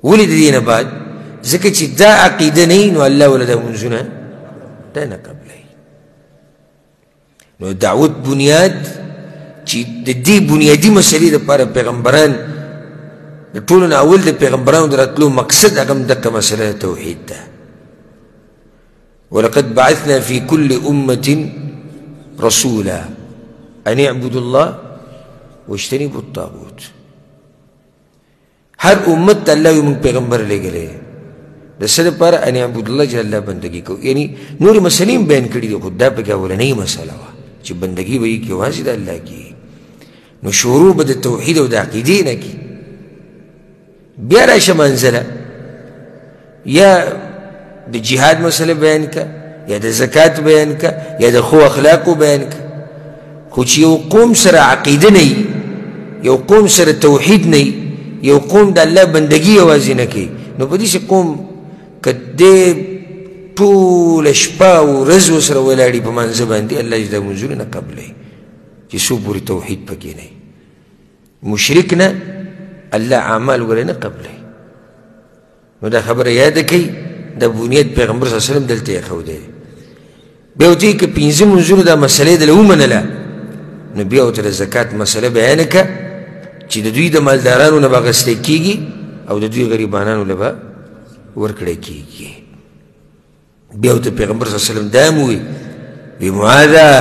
ولې د دې نه بعد ځکه چې دا عقیده نه وي نو الله ولا دا منځونه دا نه قبلوي. نو دعوت بنیاد چې د دې بنیادي مسلې دپاره پیغمبران د ټولو نه اول د پیغمبرانو د راتلو مقصد هغه هم دغه مسله توحید ده. ولقد بعثنا في كل أمة رسولا أن اعبدوا الله واجتنبوا الطاغوت. هر امت الله یو موږ پیغمبر لېږلی د څه دپاره ان اعبدوا الله چې الله بندګي کوو. یعنی نورې مسلې هم بیان کړي دي خو دا پکې اولنۍ مسله وه چې بندګي به یې کې یوازې د الله کې. نو شروع به د توحید او د عقیدې نه کې. بیا راشه منزله یا د جهاد مسله بیان که یا د زکات بیان که یا د خو اخلاقو بیان که. خو چې یو قوم سره عقیده نه وي یو قوم سره توحید نه وي یو قوم د الله بندګي یوازې نه کوي نو په داسې قوم که دې ټوله شپه او ورځ ورسره ولاړي په مانځه باندې الله چې دا منځونه نه قبلوي چې څو پورې توحید پکې نه وي. مشرک نه الله اعمال ورې نه قبلوي. نو دا خبره یاده کوي دا بنیاد پیغمبر صلی الله علیه وسلم دلته یې ښودی. بیا ورته وایي که پنځه منځونه دا مسلې دله ومنله نو بیا ورته د زکات مسله بیانه که چې د دوی د مالدارانو نه به اخیستی کېږي او د دوی غریبانانو له به ورکړی کېږي. بیا ورته پیغمبر صلی الله علیه وسلم دا هم وایي معاذه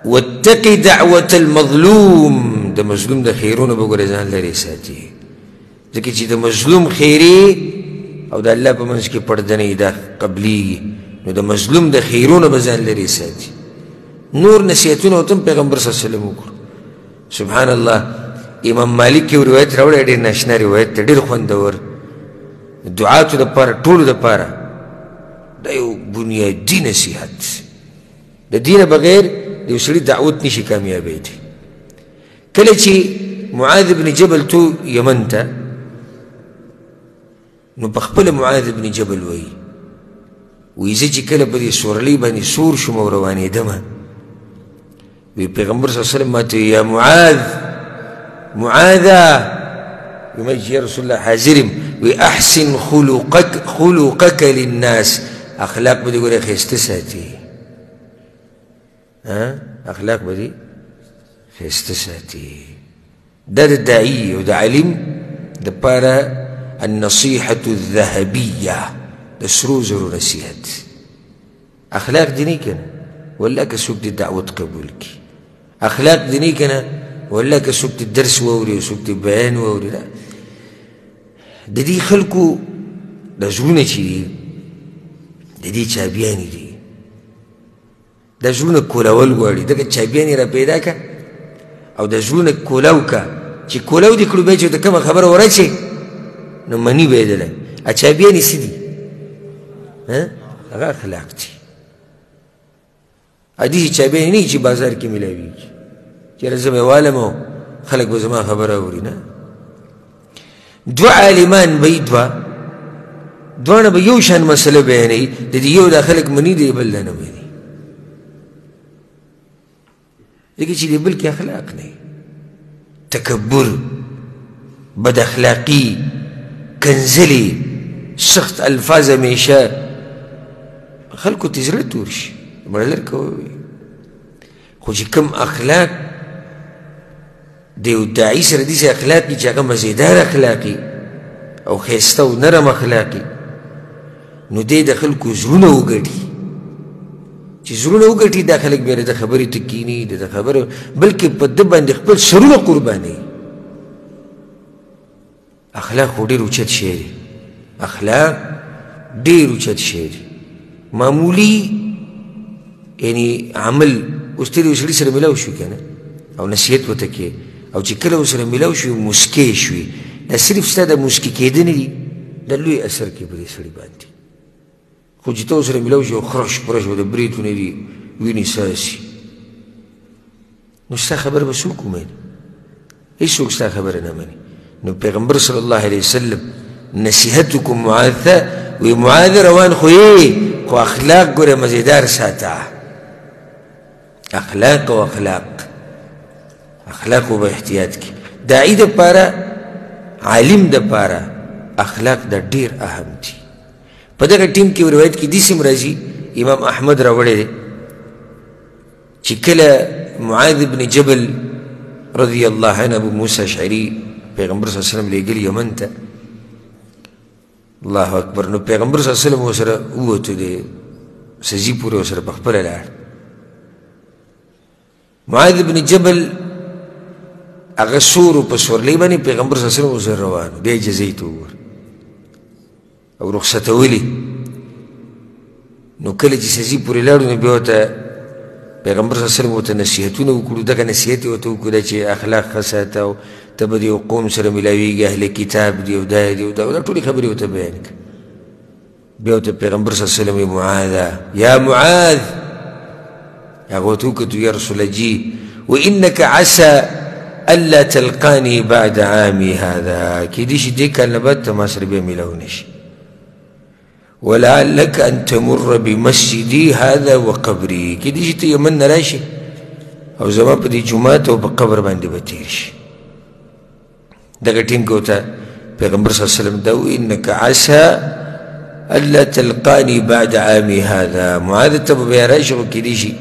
واتق دعوة المظلوم د مظلوم د خیرونه به ګوره ځان لرې ساتي ځکه چې د مظلوم خیرې او د الله په منځ کې پړدنۍ دا قبلیږي نو د مظلوم د خیرونه به ځان لرې ساتي. نور نصیحتونه ورته هم پیغمبر صلی الله علیه وسلم وکړو. سبحان الله امام مالک یو روایت راوړی ډېر ناشنا روایت دی ډېر خوندور دعاتو دپاره ټولو دپاره دا یو بنیادي نصیحت. د دې نه بغیر د یو سړي دعوت نشي کامیابېدی. کله چې معاذ بن جبل تو یمن ته نو په خپله معاذ بن جبل وایي زه چې کله په دې سورلۍ باندې سور شوم او روانېدمه وی پیغمبر صلی الله علیه وسلم ماته یا معاذا وی یا رسول الله حاضرم وی احسن خلقك للناس اخلاق به دې ګوره ښایسته ساتي اخلاق به دې ښایسته ساتي. دا د داعي او د عالم دپاره النصيحة الذهبية د سرو زرو نصیحت. اخلاق دې نه کنه ولا که څوک دې دعوت قبول کړي. اخلاق دې نه کنه ولا که څوک دې درس واوري او څوک دې بیان واوري. د دې خلکو د زړونه چې دي د دې چابیانې دي دا زړونه کولول غواړي دغه چابیانې را پیدا که او د زړونه کولاو که چې کولاو دې کړو بیا چې ورته کومه خبره ورچې نو مني به یې دله اچابیانې څه دي هغه اخلاق دي حدیث چابیانې نه چې بازار کې میلاویږي چېرې زه مې والم او خلک به زما خبره اوري نه دوه عالمان به دواړه به یو شان مسله بیانوي د دې یو دا خلک مني دی بل نه مني ځکه چې د بل کې اخلاق نه تکبر بد اخلاقي کنزلي سخت الفاظ همیشه خلکو ته زړه تور شي مړه لر کوي خو چې کوم اخلاق د یو داعي سره داسې اخلاق دي چې هغه مزیدار اخلاقي او ښایسته او نرم اخلاقي نو دی د خلکو زړونه وګټي چې زړونه وګټي دا خلک بیا د خبرې ته کیني د خبرو بلکې په ده باندې خپل سرونه قربانوي اخلاق خو ډېر اوچت شی دی اخلاق ډېر اوچت شی دی معمولي یعنی عمل اوس ته د یو سړي سره میلاو شوي که نه او نصیحت ورته کې او چې کله ورسره میلاو شوي مسکې شوي دا صرف ستا د مسکې کېدنې دي دا لوی اثر کوي په دې سړي باندې خو چې ته ورسره میلاو شي او خرش پرش او د بریتونه دي وینې څاڅي نو ستا خبره به څوک ومني هېڅوک ستا خبره نه مني نو پیغمبر صلی الله علیه وسلم نصیحت وکړو معاذ ته وی معاذ روان خو یې خو اخلاق ګوره مزیدار ساته اخلاق او اخلاق به احتیاط کی داعی دپاره عالم دپاره اخلاق دا ډیر اهم دي په دغه ټیم کې روایت کې داسې هم راځي امام احمد راوړی دی چې کله معاذ بن جبل رضی الله عنه ابو موسی اشعري پیغمبر صلی الله علیه وسلم لېږلي یمن ته الله اکبر نو پیغمبر صلی الله علیه وسلم ورسره ووتو دی سزي پورې ورسره په خپله لاړ معاذ بن جبل هغه سورو په سورلۍ باندې پیغمبر صلی الله علیه وسلم ورسره روان و بیا یې جزۍ ته وګوره او رخصتولي نو کله چې سزي پورې لاړو نو بیا ورته پیغمبر صلی الله علیه وسلم ورته نصیحتونه وکړو دغه نصیحت یې ورته وکړو چې اخلاق ښه ساته او ته به د یو قوم سره میلاویږي اهل کتاب دي او دا دي او دا ټولې خبرې ورته بیان کړه بیا ورته پیغمبر صلی الله علیه وسلم معاذ یا معاذ هغه ورته وکتو یا رسول الله جي وانک عسى الا تلقاني بعد عامي هذا کیدای شي دې کال نه بعد ته ما سره بیا میلاو نه شي ولعلك ان تمر بمسجدي هذا وقبري کیدای شي ته یمن نه راشي او زما په دې جومات او په قبر باندې به تېر شي دغه ټینګ ورته پیغمبر صلی الله علیه وسلم دا وانک عسى الا تلقاني بعد عامي هذا معاذ ته به بیا راشي خو کیدای شي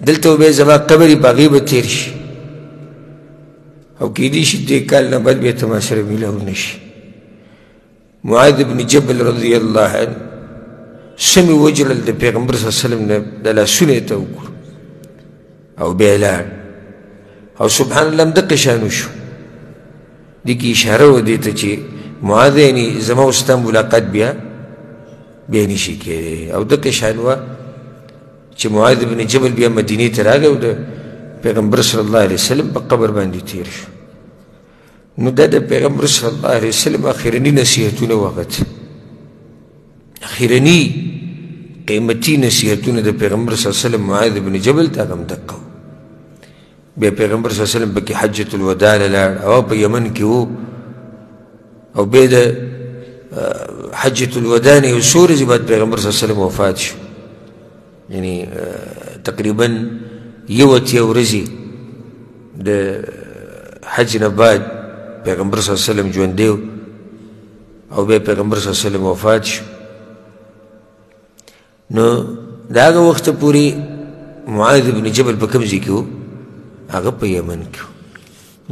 دلته به زما قبرې په هغې به تېر شي او کیدای شي دې کال نه بعد بیا ته ما سره میلاو نه شي معاذ بن جبل رضی الله عنه سمې وجړل د پیغمبر صلی الله علیه وسلم نه د لاسونه یې ته وکړو او بیا یې لاړ او سبحان الله همدقې شان وشو دې کې اشاره وه دې ته چې معاذ یعنې زما او ستا ملاقات بیا نشي کېدی او دقې شان وه چې معاذ بن جبل بیا مدینې ته راغی او د پیغمبر صلی الله علیه وسلم په قبر باندې تیر شو نو دا د پیغمبر صلی الله علیه وسلم اخرني نصیحتونه وخت اخرني قیمتي نصیحتونه د پیغمبر صلی الله علیه وسلم معاذ بن جبل ته هم دقه بیا پیغمبر صلی الله علیه وسلم پکې حجة الوداع لاړ او په یمن کې و او بیا د حجة الوداع نه یو څو ورځې بعد پیغمبر صلی الله علیه وسلم وفات شو یعنی تقریبا یو اتیا ورځې د حج نه بعد پیغمبر صلی الله علیه وسلم ژوندی و او بیا پیغمبر صلی الله علیه وسلم وفات شو نو د هغه وخته پورې معاذ بن جبل په کوم ځای کې و هغه په یمن کې و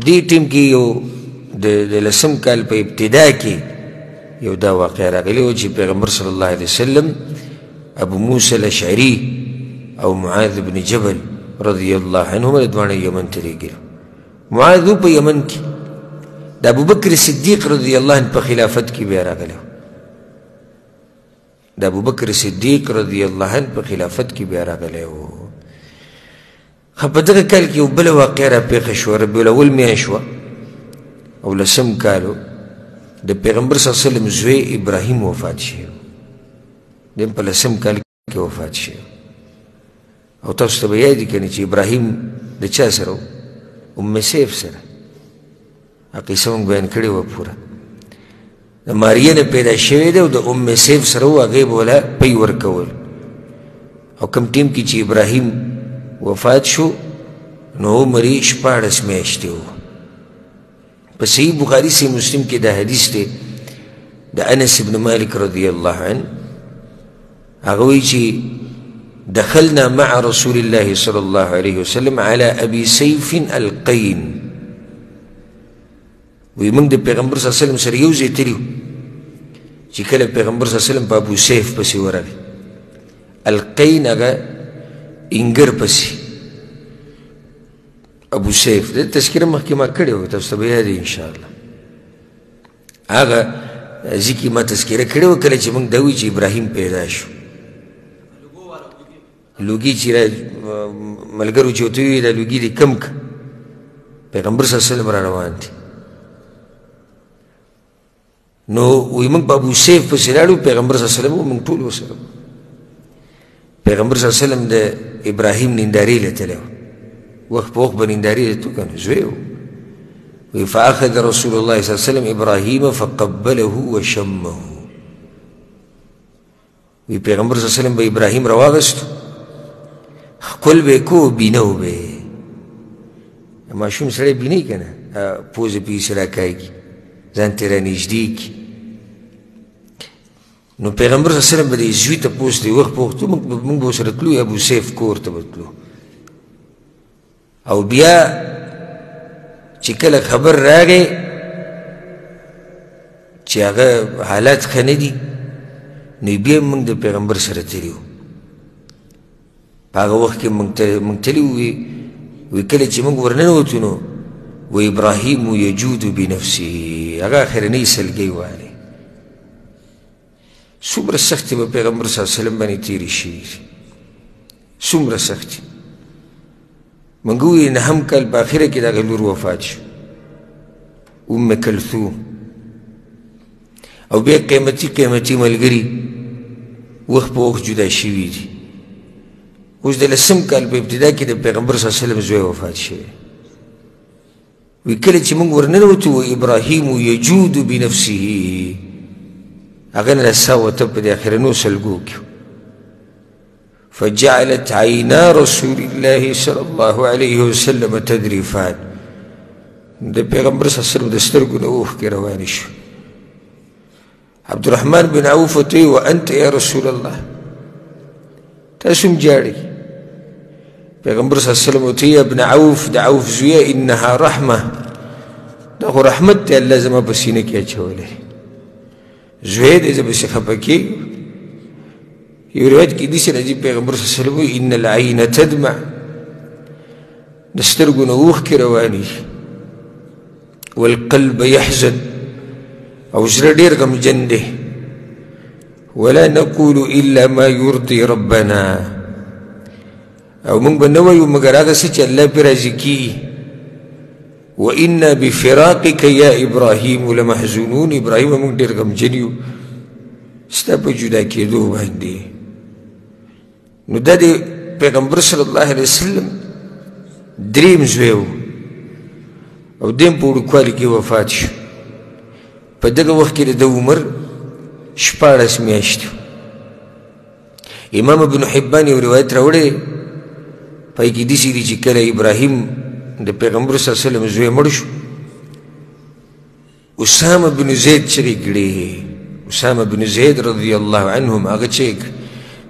دې ټیم کې یو د لسم کال په ابتدا کې یو دا واقع راغلی و چې پیغمبر صلی الله علیه وسلم ابو موسی الاشعري او معاذ بن جبل رضی الله عنهما دواړه یمن ته لېږلي معاذ په یمن کې د ابوبکر صدیق رضی الله عنه په خلافت کې بیا راغلی د ابوبکر صدیق رضی الله عنه په خلافت کې بیا راغلی و په دغه کال کې یو بله واقعه راپېښه شوه ربیع الاول میاشت شوه او 10 کالو د پیغمبر صلی الله علیه وسلم زوی ابراهیم وفات شوی دیم په 10 کال کې وفات شوی او تاسو ته به یاد وي که نه چې ابراهیم د چا سره و ام سیف سره هغه قصه موږ بیان کړې وه پوره د ماریه نه پیدا شوی دی او د ام سیف سره و هغې به وله پی ورکول او کوم ټیم کې چې ابراهیم وفات شو نو عمر یې 14 میاشتې و په صحیح بخاري صحیح مسلم کې دا حدیث دی د انس بن مالک رضی الله عنه هغه وایي چې دخلنا مع رسول الله صلى الله عليه وسلم على ابي سيف القين وی موږ د پیغمبر صلی الله علیه وسلم سره یو ځای تللي وو چې کله پیغمبر صلی الله علیه وسلم په ابو سیف پسې ورغی القین هغه انګر پسې ابو سیف د تذکره مخکې ما کړې وه تاسو ته به یاد وي انشاءالله هغه ځای کې ما تذکره کړې وه کله چې موږ دا وایي چې ابراهیم پیدا شو لوګي چې ملګرو چې ورته ووایي دا لوګي دې کم که پیغمبر صلی الله علیه وسلم را روان دي نو وی موږ په ابو سیف پسې لاړو پیغمبر صلی الله علیه وسلم موږ ټول ورسره پیغمبر صلی الله علیه وسلم د ابراهیم نندارې له تللی و وخت په وخت به نندارې له تو که نه زوی و وی فاخذ رسول الله صلی الله علیه وسلم ابراهیم فقبله وشمه وی پیغمبر صلی الله علیه وسلم به ابراهیم راواغستو ښکل به یې کو بینه به ماشوم سړی بینی که نه پوزې په یې راکاږي ځان ته رانږدې کړي نو پیغمبر صلی الله علیه وسلم به د زوی تپوس دی وخت په وخت موږ به ورسره تلو ابو سیف کور ته به تلو او بیا چې کله خبر راغی چې هغه حالات ښه نه دي نو بیا موږ د پیغمبر سره تللي وو په هغه وخت کې موږ تللي وی کله چې موږ ورننوتو نو و ابراهیم یجود بنفسه هغه اخرنۍ سلګۍ والی څومره سختې به پیغمبر صلی الله علیه وسلم باندې تېرې شوي څومره سختې موږ ووایو 9 کال په اخره کې د هغه لور وفات شو ام کلثوم او بیا قیمتي ملګري وخت په وخت جدا شوي دي اوس د 10 کال په ابتدا کې د پیغمبر صلی الله علیه وسلم زوی وفات شوی وی کله چې موږ ورننوتو و ابراهیم یجود بنفسه هغه نه رسا وته په د اخرنو سلګو کې فجعلت عینا رسول الله صلی الله علیه وسلم تذریفان د پیغمبر صلی الله علیه وسلم د سترګو نه اوښکې روانې شو عبدالرحمن بن عوف ورته و انت یا رسول الله تاسو هم جاړئ پیغمبر صلی الله علیه وسلم ورته یا ابن عوف د عوف زویه انها رحمه دا خو رحمت دی الله زما په سینه کې اچولی زوی دی زه پسې خفه کېږم یو روایت کې داسې راځي پیغمبر صلی الله علیه وسلم وایي ان العین تدمع د سترګو نه اوښکې روانې والقلب یحزن او زړه ډېر غمجن دی ولا نقول الا ما يرضي ربنا او موږ به نه وایو مګر هغه څه چې الله پرې راضي کېږي وإنا بفراقك يا إبراهيم لمحزونون إبراهيم موږ ډېر غمجن یو ستا په جدا کېدو باندې نو دا د پیغمبر صلی الله علیه وسلم دریم زوی و او دیم په وړوکوالي کې وفات شو په دغه وخت کې د عمر 14 میاشتې امام ابن حبان یو روایت راوړی پای کې داسې دي چې کله ابراهیم د پیغمبر صلی الله علیه وسلم زوی مړ شو اسامه بن زید چغې کړې اسامه بن زید رضی الله عنهم هغه چغې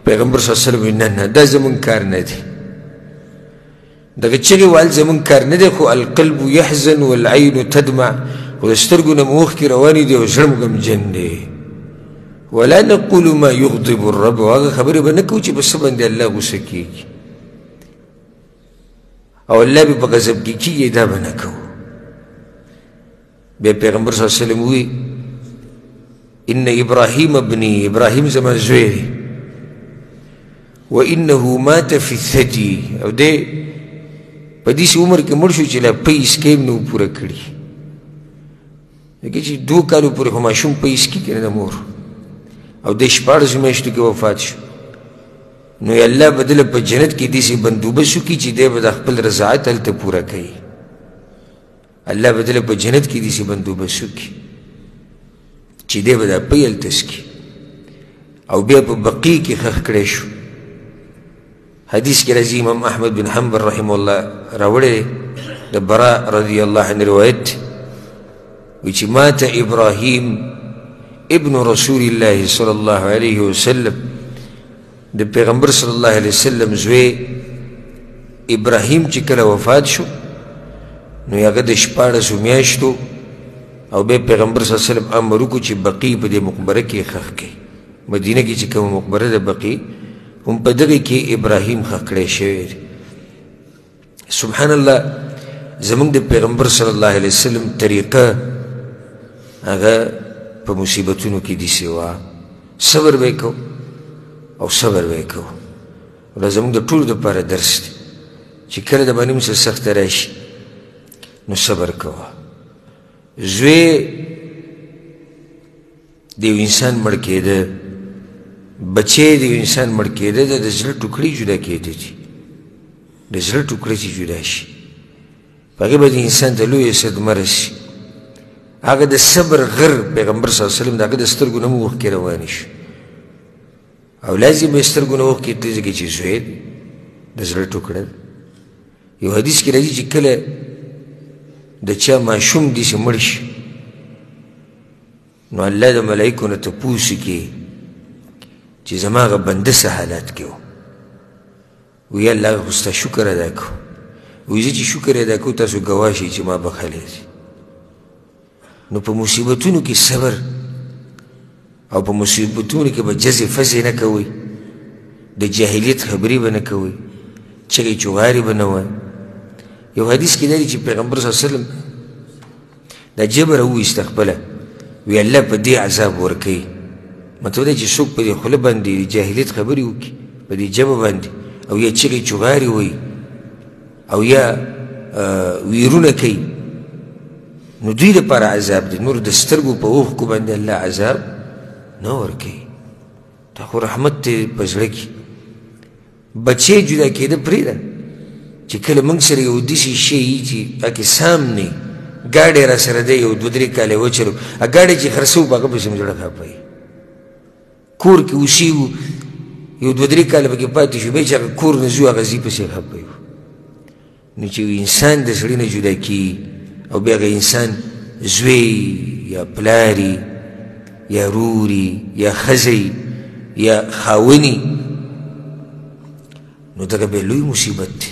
پیغمبر صلی الله علیه وسلم نه نه دا زمونږ کار نه دی دغه چغې ویل زمونږ کار نه دی خو القلب یحزن والعین تدمع خو د سترګو نه مو اوښکې روانې دي او زړه مو غمجن دی ولا نقول ما یغضب الرب هغه خبرې به نه کوو چې په څه باندې الله غوسه کېږي او الله به په غضب کې کېږي دا به نه کوو بیا پیغمبر صلی الله علیه وسلم وی ان ابراهیم ابني ابراهیم زما زوی دی وانه مات فی الثدي او دی په داسې عمر کې مړ شو چې لا پی اسکیم نه و پوره کړي ځکه چې 2 کالو پورې خو ماشوم پی اسکي که نه د مور او د 14 میاشتو کې وفات شو نو یې الله به دله په جنت کې داسې بندوبست وکړي چې دی به د خپل رضاعت هلته پوره کوي الله به دله په جنت کې داسې بندوبست وکړي چې دی به دا پی هلته څکي او بیا په بقي کې ښخ کړی شو حدیث کې راځي امام احمد بن حنبل رحمه الله راوړی د برا رضی الله عنه روایت وی چې مات ابراهیم ابن رسول الله صلی الله علیه وسلم د پیغمبر صلی الله علیه وسلم زوی ابراهیم چې کله وفات شو نو هغه د 14 میاشتو او بیا پیغمبر صلی الله علیه وسلم امر وکړو چې بقي په دې مقبره کې ښخ کړي مدینه کې چې کومه مقبره ده بقي هم په دغې کې ابراهیم ښخ کړی شوی دی سبحان الله زموږ د پیغمبر صلی الله علیه وسلم طریقه هغه په مصیبتونو کې داسې وه صبر به یې کو او صبر به یې کو دا زموږ د ټولو دپاره درس دی چې کله د باندې څه سخته راشي نو صبر کوه زوی د یو انسان مړ کېده بچی د یو انسان مړ کېده د زړه ټوکړې جدا کېدې دي د زړه ټوکړې چې جدا شي په هغې به د انسان ته لویه صدمه رسي هغه د صبر غر پیغمبر صلی الله علیه وسلم د هغه د سترګو نه اوښکې روانې شو او لازم به یې سترګو نه اوښکې تلې ځکه چې زوی د زړه ټوکړه ده یو حدیث کې راځي چې کله د چا ماشوم داسې مړ شي نو الله د ملایکو نه تپوس کوي چې زما هغه بنده څه حالت کې و وی الله خو ستا شکر ادا کو وی زه چې شکر ادا کو تاسو ګواه شئ چې ما بخلی دی نو په مصیبتونو کې صبر او په مصیبتونو کې به جزې فزې نه کوئ د جاهلیت خبرې به نه کوئ چغې چغارې به نه وایئ یو حدیث کې دا دی چې پیغمبر صلی الله علیه وسلم دا جبه راوویسته خپله وی الله په دې عذاب ورکوي مطلب دا چې څوک په دې خوله باندې د جاهلیت خبرې وکړي په دې ژبه باندې او یا چغې چغارې وایي او یا ویرونه کوي نو دوی دپاره عذاب دی نور د سترګو په اوښکو باندې الله عذاب نه ورکوي دا خو رحمت دی په زړه کې بچی جدا کېده پرېږده چې کله موږ سره یو داسې شی وي چې پکې سامنے ګاډی را سره دی یو 2-3 کاله وچلو ګاډی چې خرڅوو په هغه پسې مو زړه خفه کور کې اوسېږو یو 2-3 کاله پکې پاتې شو بیا چې هغه کور نه ځو هغه ځي پسې خفه یو نو چې انسان د سړي نه جدا کېږي او بیا هغه انسان زوی یا پلاری یا روري یا ښځی یا خاوني نو دغه بیا لوی مصیبت دی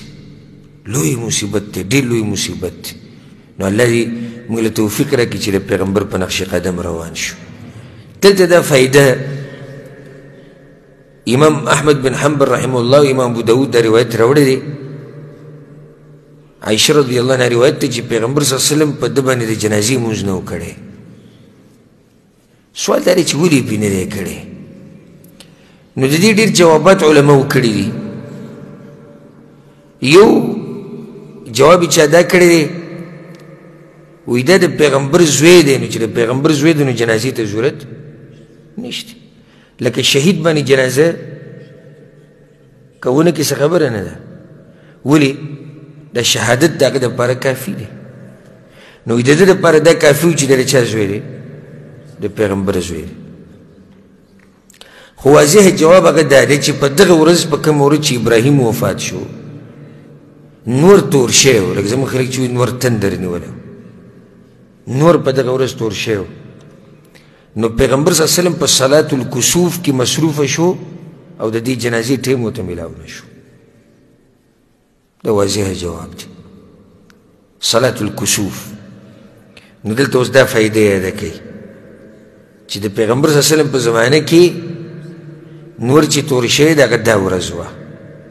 لوی مصیبت دی ډېر لوی مصیبت دی نو الله دې موږ له توفیق راکړي چې د پیغمبر په نقش قدم روان شو دلته دا فایده امام احمد بن حنبل رحمه الله و امام ابو داود دا روایت راوړی دی عائشه رضی الله عنها روایت دی چې پیغمبر صلی الله علیه وسلم په ده باندې د جنازې لمونځ نه و کړی سوال دا دی چې ولې یې پې نه دی کړی نو د دې ډېر جوابات علماو کړي دي یو جواب یې چا دا کړی دی وی دا د پیغمبر زوی دی نو چې د پیغمبر زوی دی نو جنازې ته ضرورت نشته لکه شهید باندې جنازه کوونه کې څه خبره نه ده ولې د شهادت د هغه دپاره کافي دی نو د ده دپاره دا کافي و چې د چا زوی دی د پیغمبر زوی دی خو واضح جواب هغه دا دی چې په دغه ورځ په کومه ورځ چې ابراهیم وفات شو نور تور شوی و لکه زموږ خلک چې وایي نور تندر نیولی نور په دغه ورځ تور شوی نو پیغمبر صلی الله علیه وسلم په صلات الکسوف کې مصروفه شو او د دې جنازې ټیم ورته میلاو نه شو دا واضح جواب دی صلات الکسوف نو دلته اوس دا فایده یاده کوي چې د پیغمبر صلی الله علیه وسلم په زمانه کې نور چې تور شوی د هغه دا ورځ وه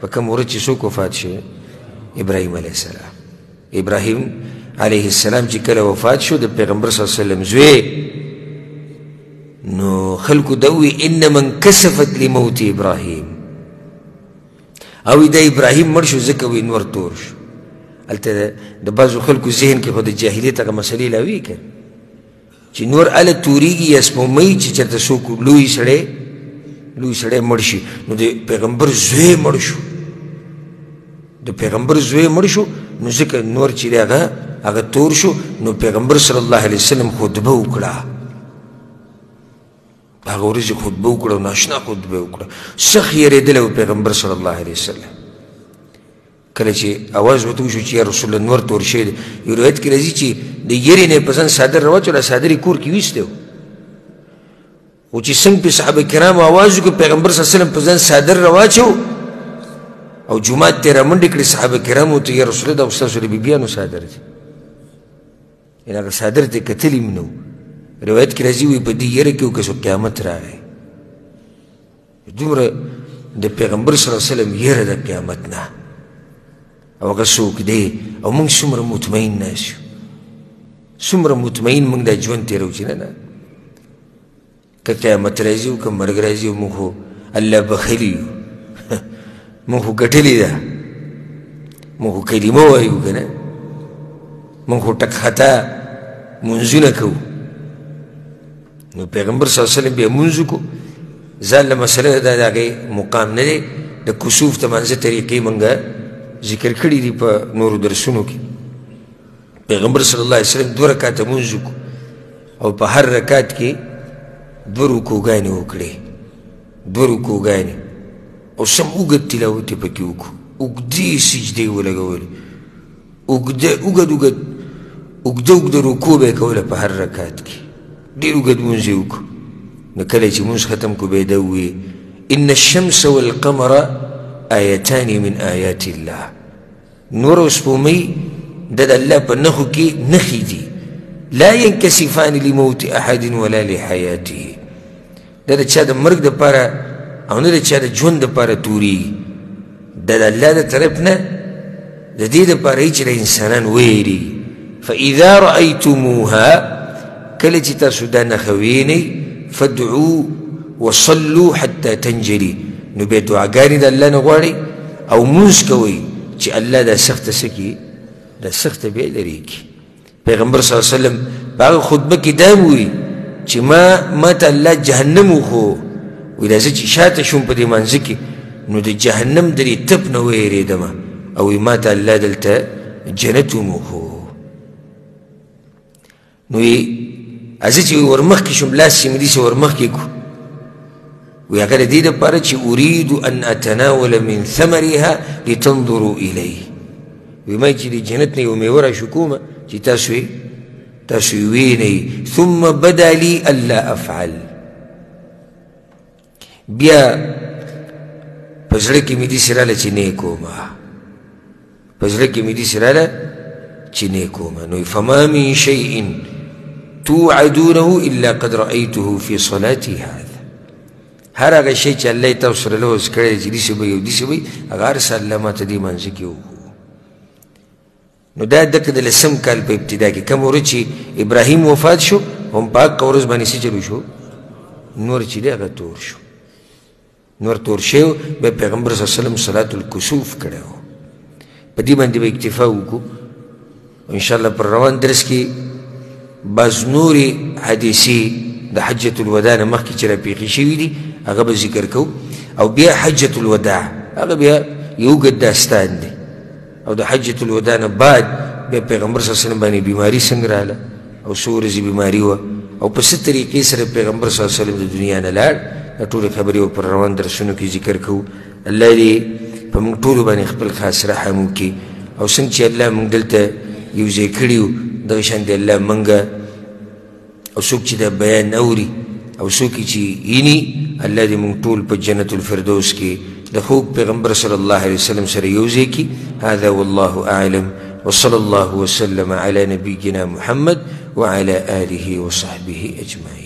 په کوم ورځ چې څوک وفات شوی ابراهیم علیه السلام ابراهیم علیه السلام چې کله وفات شو د پیغمبر صلی الله علیه وسلم زوی نو خلکو دا ووی انما انکسفت لموت ابراهیم او دا ابراهیم مړ شو ځکه وی نور تور شو هلته د بعضو خلکو ذهن کې خو د جاهلیت هغه مسلې لا وي که چې نور هله تورېږي یا سپومۍ چې چېرته څوک لوی سړی مړ شي نو د پیغمبر زوی مړ شو د پیغمبر زوی مړ شو نو ځکه نور چې دی هغه تور شو نو پیغمبر صلی الله علیه وسلم خطبه وکړه هغه ورځې خطبه وکړه او ناشنا خطبه وکړه سخت یېرېدلی و پیغمبر صلی الله علیه وسلم کله چې اواز ورته وشو چې یا رسول الله نور تور شوی دی یو روایت کې راځي چې د یېرې نه یې په ځان څادر راواچوله څادر یې کور کې ویستی و خو چې څنګه پې صحابه کرامو اواز وکړو پیغمبر صلی الله علیه وسلم په ځان څادر راواچو او جومات ته یې رامنډې کړې صحابه کرامو ته یا رسول الله دا خو ستاسو د بیبیانو څادر دی یعنې هغه څادر ته یې کتلي هم نه و روایت کې راځي وایي په دې یېره کې و که څو قیامت راغی دومره د پیغمبر صلی الله علیه وسلم یېره د قیامت نه او هغه څوک دی او موږ څومره مطمئن ناست یو څومره مطمئن موږ دا ژوند تېروو چې نه که قیامت راځي او که مرګ راځي موږ خو الله بخلي یو موږ خو ګټلې ده موږ خو کلمه وایو که نه موږ خو ټک خطا منځونه کوو نو پیغمبر صلی الله علیه وسلم بیا منځ وکړو ځان له مسله دا د هغې مقام نه دی د کسوف د منځه طریقې موږ ذکر کړي دي په نورو درسونو کې پیغمبر صلی الله علیه وسلم 2 رکعته مونځ وکړو او په هر رکعت کې 2 رکوګانې وکړې 2 رکوګانې او سم اوږد تلاوت یې پکې وکړو اوږدې سجدې ولګولې اوږده رکوع به یې کوله په هر رکعت کې ډېر اوږد مونځ یې وکړو نو کله چې مونځ ختم کړو به یې دا وویې ان الشمس والقمر آیتان من آیات الله نور او سپومۍ د الله په نښو کې نښې دي لا ینکسفان لموت احد ولا لحیاته دا د چا د مرګ دپاره او نه د چا د ژوند دپاره تورېږي دا د الله د طرف نه د دې دپاره چې د انسانان ویېرېږي فاذا رأیتموها کله چې تاسو دا نښه وینئ فادعوا وصلوا حتى تنجلي نو بیا دعاګانې د الله نه غواړئ او مونځ کوئ چې الله دا سخته څه کړي دا سخته بیا لرې کړي پیغمبر صلی الله علیه وسلم په هغه خطبه کې دا ووایي چې ما ته الله جهنم وښو وایي دا زه چې شاته شوم په دې منځه کې نو د جهنم د دې تپ نه ویرېدم او وایي ما ته الله دلته جنت هم وښو نو وایي زه چې ورمخکې شوم لاس چې مې داسې ورمخکې کړو وی هغه د دې دپاره چې اريد ان اتناول من ثمرها لتنظروا الیه وی ما چې د جنت نه یو میوه راشکومه چې تاسو یې وینئ ثم بدا لي الا افعل بیا په زړه کې مې داسې راله چې نه یې کومه په زړه کې مې داسې راله چې نه یې کومه نو فما من شیء توعدونه الا قد رأیته في صلاتي هذا هر هغه شی چې الله یې تاسو سره لوز کړی چې داسې به یو داسې به هغه هر څه الله ماته دې منځه کې وښو نو دا دکه د 10 کال په ابتدا کې کوم ورځ چې ابراهیم وفات شو هم په هغه ورځ باندې څه چلو شو نور چې دی هغه تور شو نور تور شو بیا پیغمبر صلی الله علیه وسلم صلات الکسوف کړی و په دې باندې به اکتفا وکړو انشاءالله پر روان درس کې بعض نورې حدیثې د حجة الوداع نه مخکې چې راپېښې شوي دي هغه به ذکر کوو او بیا حجة الوداع هغه بیا یو اوږد داستان دی او د حجة الوداع نه بعد بیا پیغمبر صلی الله علیه وسلم باندې بیماري څنګه راغله او څو ورځې بیماري وه او په څه طریقې سره پیغمبر صلی الله علیه وسلم د دنیا نه لاړ دا ټولې خبرې به پر روان درسونو کې ذکر کوو الله دې په موږ ټولو باندې خپل خاص رحم وکړي او څنګه چې الله موږ دلته یو ځای کړي یو دغه شان دې الله موږ او څوک چې دا بیان اوري او څوک چې ییني الله دې موږ ټول په جنت الفردوس کې د خوږ پیغمبر صلی الله علیه وسلم سره یو ځای کړي هذا والله اعلم وصلى الله وسلم على نبينا محمد وعلى آله وصحبه أجمعين.